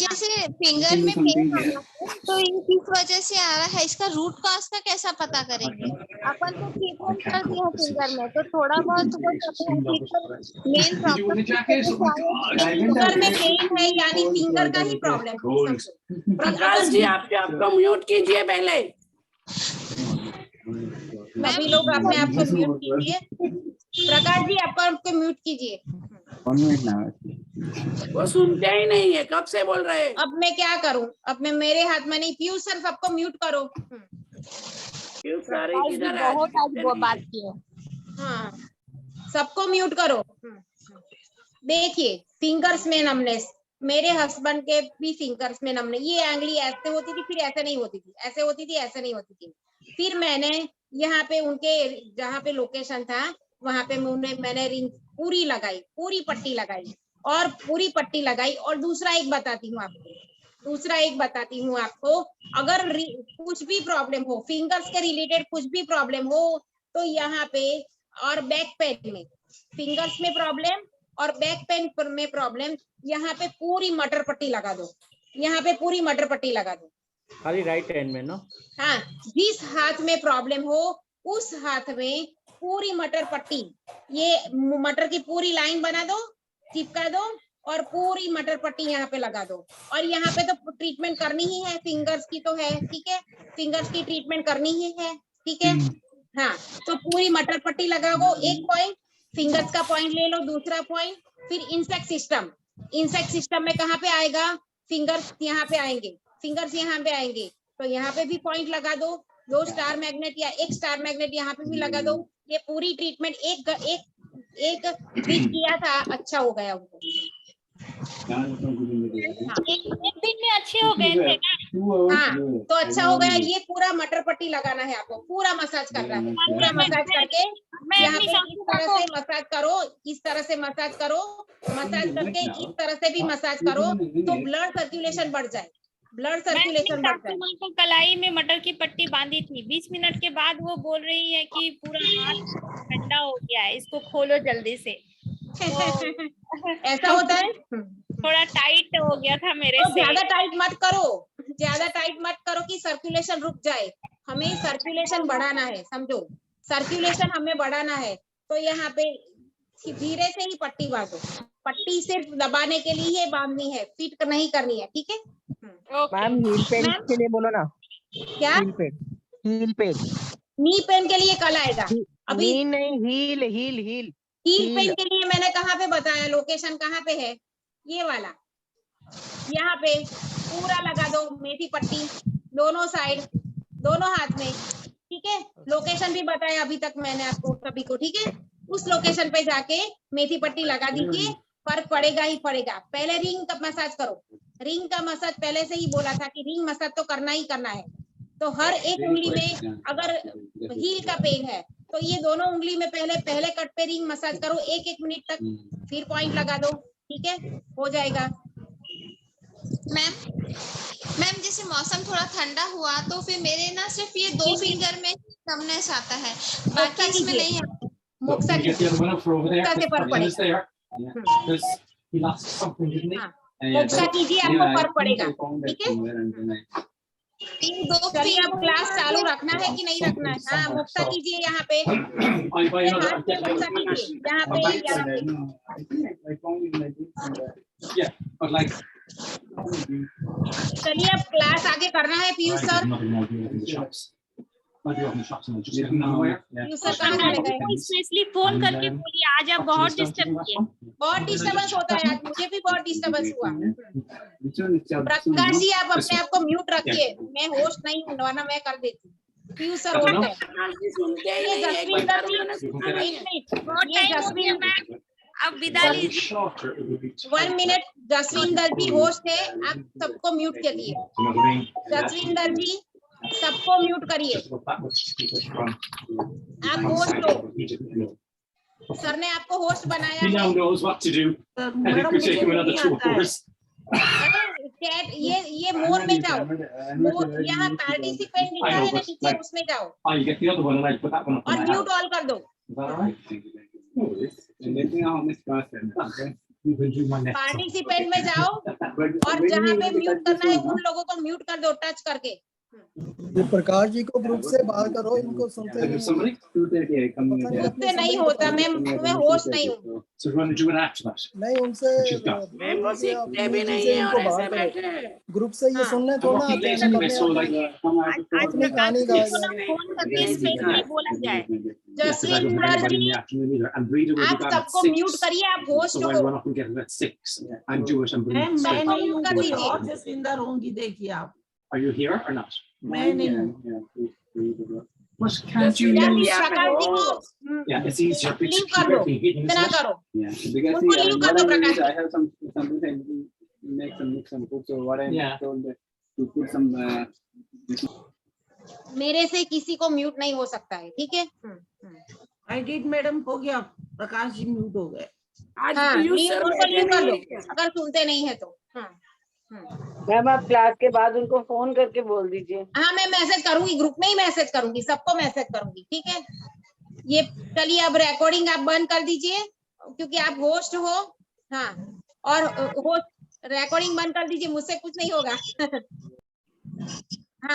[SPEAKER 5] जैसे फिंगर में पेन आ रहा है तो ये किस वजह से आ रहा है, इसका रूट कॉज का कैसा पता करेंगे? अपन तो ट्रीटमेंट कर दिया फिंगर में, तो थोड़ा बहुत मेन प्रॉब्लम
[SPEAKER 1] फिंगर में पेन है यानी फिंगर का ही प्रॉब्लम।
[SPEAKER 7] प्रकाश जी आपका म्यूट कीजिए पहले।
[SPEAKER 1] सभी लोग अपने आप को म्यूट कीजिए। प्रकाश जी आपको म्यूट कीजिए।
[SPEAKER 7] वो सुनते ही नहीं है, कब से बोल रहे हैं।
[SPEAKER 1] अब मैं क्या करूं? अब मैं मेरे हाथ में नहीं। पीयूष सर सबको म्यूट करो।
[SPEAKER 3] बहुत आज वो बात की है।
[SPEAKER 1] हाँ सबको म्यूट करो। देखिए फिंगर्स में नमनेस, मेरे हस्बैंड के भी फिंगर्स में नमनेस, ये एंगली ऐसे होती थी, फिर ऐसे नहीं होती थी, ऐसे होती थी, ऐसे नहीं होती थी। फिर मैंने यहाँ पे उनके जहाँ पे लोकेशन था वहां पे मैंने रिंग पूरी लगाई, पूरी पट्टी लगाई और पूरी पट्टी लगाई। और दूसरा एक बताती हूँ आपको, अगर कुछ भी प्रॉब्लम हो, फिंगर्स के रिलेटेड कुछ भी प्रॉब्लम हो, तो यहाँ पे और बैक पेन में, फिंगर्स में प्रॉब्लम और बैक पेन में प्रॉब्लम, यहाँ पे पूरी मटर पट्टी लगा दो, यहाँ पे पूरी मटर पट्टी लगा दो।
[SPEAKER 10] खाली राइट हैंड में ना?
[SPEAKER 1] हाँ, जिस हाथ में प्रॉब्लम हो उस हाथ में पूरी मटर पट्टी, ये मटर की पूरी लाइन बना दो, चिपका दो और पूरी मटर पट्टी यहाँ पे लगा दो। और यहाँ पे तो ट्रीटमेंट करनी ही है, फिंगर्स की तो है, ठीक है, फिंगर्स की ट्रीटमेंट करनी ही है, ठीक है। हाँ, तो पूरी मटर पट्टी लगाओ, एक पॉइंट, फिंगर्स का पॉइंट ले लो, दूसरा पॉइंट। फिर इंसेक्ट सिस्टम, इंसेक्ट सिस्टम में कहाँ पे आएगा, फिंगर्स यहाँ पे आएंगे, फिंगर्स यहाँ पे आएंगे, तो यहाँ पे भी पॉइंट लगा दो, 2 स्टार मैग्नेट या 1 स्टार मैग्नेट यहाँ पे भी लगा दो। ये पूरी ट्रीटमेंट एक वीक किया था, अच्छा हो गया उनको।
[SPEAKER 4] एक दिन में अच्छे हो गए थे ना?
[SPEAKER 1] हाँ, तो अच्छा हो गया। ये पूरा मटर पट्टी लगाना है आपको, पूरा मसाज करना है, पूरा मसाज करके यहाँ पे इस तरह से मसाज करो, इस तरह से मसाज करो, मसाज करके इस तरह से भी मसाज करो तो ब्लड सर्कुलेशन बढ़ जाए, ब्लड सर्कुलेशन बढ़ जाए।
[SPEAKER 4] तो कलाई में मटर की पट्टी बांधी थी, 20 मिनट के बाद वो बोल रही है कि पूरा हाथ ठंडा हो गया है, इसको खोलो जल्दी से।
[SPEAKER 1] ऐसा होता है,
[SPEAKER 4] थोड़ा टाइट हो गया था मेरे
[SPEAKER 1] तो
[SPEAKER 4] से।
[SPEAKER 1] ज्यादा टाइट मत करो, ज्यादा टाइट मत करो कि सर्कुलेशन रुक जाए। हमें सर्कुलेशन बढ़ाना है, समझो, सर्कुलेशन हमें बढ़ाना है। तो यहाँ पे धीरे से ही पट्टी बांधो, पट्टी सिर्फ दबाने के लिए ही बांधनी है, फिट नहीं करनी है, ठीक है।
[SPEAKER 12] मैम हील पेन के लिए बोलो ना।
[SPEAKER 1] क्या?
[SPEAKER 12] Heel pain, heel pain,
[SPEAKER 1] knee pain के लिए कल आएगा। अभी
[SPEAKER 12] नहीं, heel heel heel
[SPEAKER 1] heel pain के लिए मैंने कहाँ पे बताया, लोकेशन कहाँ पे है, ये वाला, यहाँ पे पूरा लगा दो मेथी पट्टी, दोनों साइड, दोनों हाथ में, ठीक है। लोकेशन भी बताया अभी तक मैंने आपको सभी को, ठीक है। उस लोकेशन पे जाके मेथी पट्टी लगा दीजिए, फर्क पड़ेगा ही पड़ेगा। पहले रिंग का मसाज करो, रिंग का मसाज पहले से ही बोला था कि रिंग मसाज तो करना ही करना है। तो हर एक उंगली में अगर हील का पेन है तो ये दोनों उंगली में पहले कट पे रिंग मसाज करो 1-1 मिनट तक, फिर पॉइंट लगा दो, ठीक है, हो जाएगा।
[SPEAKER 5] मैम जैसे मौसम थोड़ा ठंडा हुआ तो फिर मेरे ना सिर्फ ये 2 फिंगर में नमनेस आता है, बाकी इसमें नहीं आता।
[SPEAKER 1] मोक्सा की से फर्क पड़ेगा, मोक्सा कीजिए, आपको फर्क पड़ेगा, ठीक है। चलिए अब क्लास चालू रखना है कि नहीं रखना है? हाँ, मोक्सा कीजिए यहाँ पे, मोक्सा कीजिए यहाँ पे। चलिए अब क्लास आगे करना है। पीयूष सर,
[SPEAKER 4] स्पेशली फोन करके बोलिए आज आप बहुत डिस्टर्ब किए।
[SPEAKER 1] बहुत डिस्टर्बेंस होता है आज, मुझे भी बहुत डिस्टर्बेंस हुआ। प्रकाश जी आप अपने आप को म्यूट रखिए, मैं होस्ट नहीं हूँ, वरना मैं कर देती। पीयूष सर होस्ट है। ये जसविंदर जी,
[SPEAKER 4] अब विदा लीजिए।
[SPEAKER 1] 1 मिनट, जसविंदर जी होस्ट है, आप सबको म्यूट करिए। जसविंदर जी सबको म्यूट करिए, आप होस्ट हो, सर ने आपको होस्ट बनाया है। चैट ये मोर में जाओ, यहाँ पार्टिसिपेंट लिखा है ना नीचे, उसमें जाओ और म्यूट ऑल कर दो। पार्टिसिपेंट में जाओ और जहाँ पे म्यूट करना है उन लोगों को म्यूट कर दो टच करके।
[SPEAKER 13] प्रकाश जी को ग्रुप से बाहर करो, इनको सुनते
[SPEAKER 1] नहीं होता, मैं होस्ट नहीं हूँ।
[SPEAKER 13] नहीं उनसे ग्रुप से ये सुनने थोड़ा अपनी कहानी
[SPEAKER 4] बोला जाए।
[SPEAKER 1] जसविंदर जी आप सबको म्यूट करिए, आप होस्ट हो।
[SPEAKER 9] जसविंदर होंगी, देखिए आप।
[SPEAKER 7] Are you here or not?
[SPEAKER 9] मैं नहीं हूँ।
[SPEAKER 7] What can't you use? Yeah, it's easier.
[SPEAKER 1] इतना करो।
[SPEAKER 6] Yeah, because I have something make some food, so what I told to put some.
[SPEAKER 1] मेरे से किसी को म्यूट नहीं हो सकता है, ठीक है।
[SPEAKER 9] I did मैडम, हो गया, प्रकाश जी म्यूट हो गए।
[SPEAKER 1] हाँ, म्यूट कर लो अगर सुनते नहीं है तो।
[SPEAKER 12] मैम आप क्लास के बाद उनको फोन करके बोल दीजिए।
[SPEAKER 1] हाँ, मैं मैसेज करूंगी, ग्रुप में ही मैसेज करूंगी, सबको मैसेज करूंगी, ठीक है। ये चलिए अब रिकॉर्डिंग आप बंद कर दीजिए क्योंकि आप होस्ट हो। हाँ, और होस्ट रिकॉर्डिंग बंद कर दीजिए, मुझसे कुछ नहीं होगा।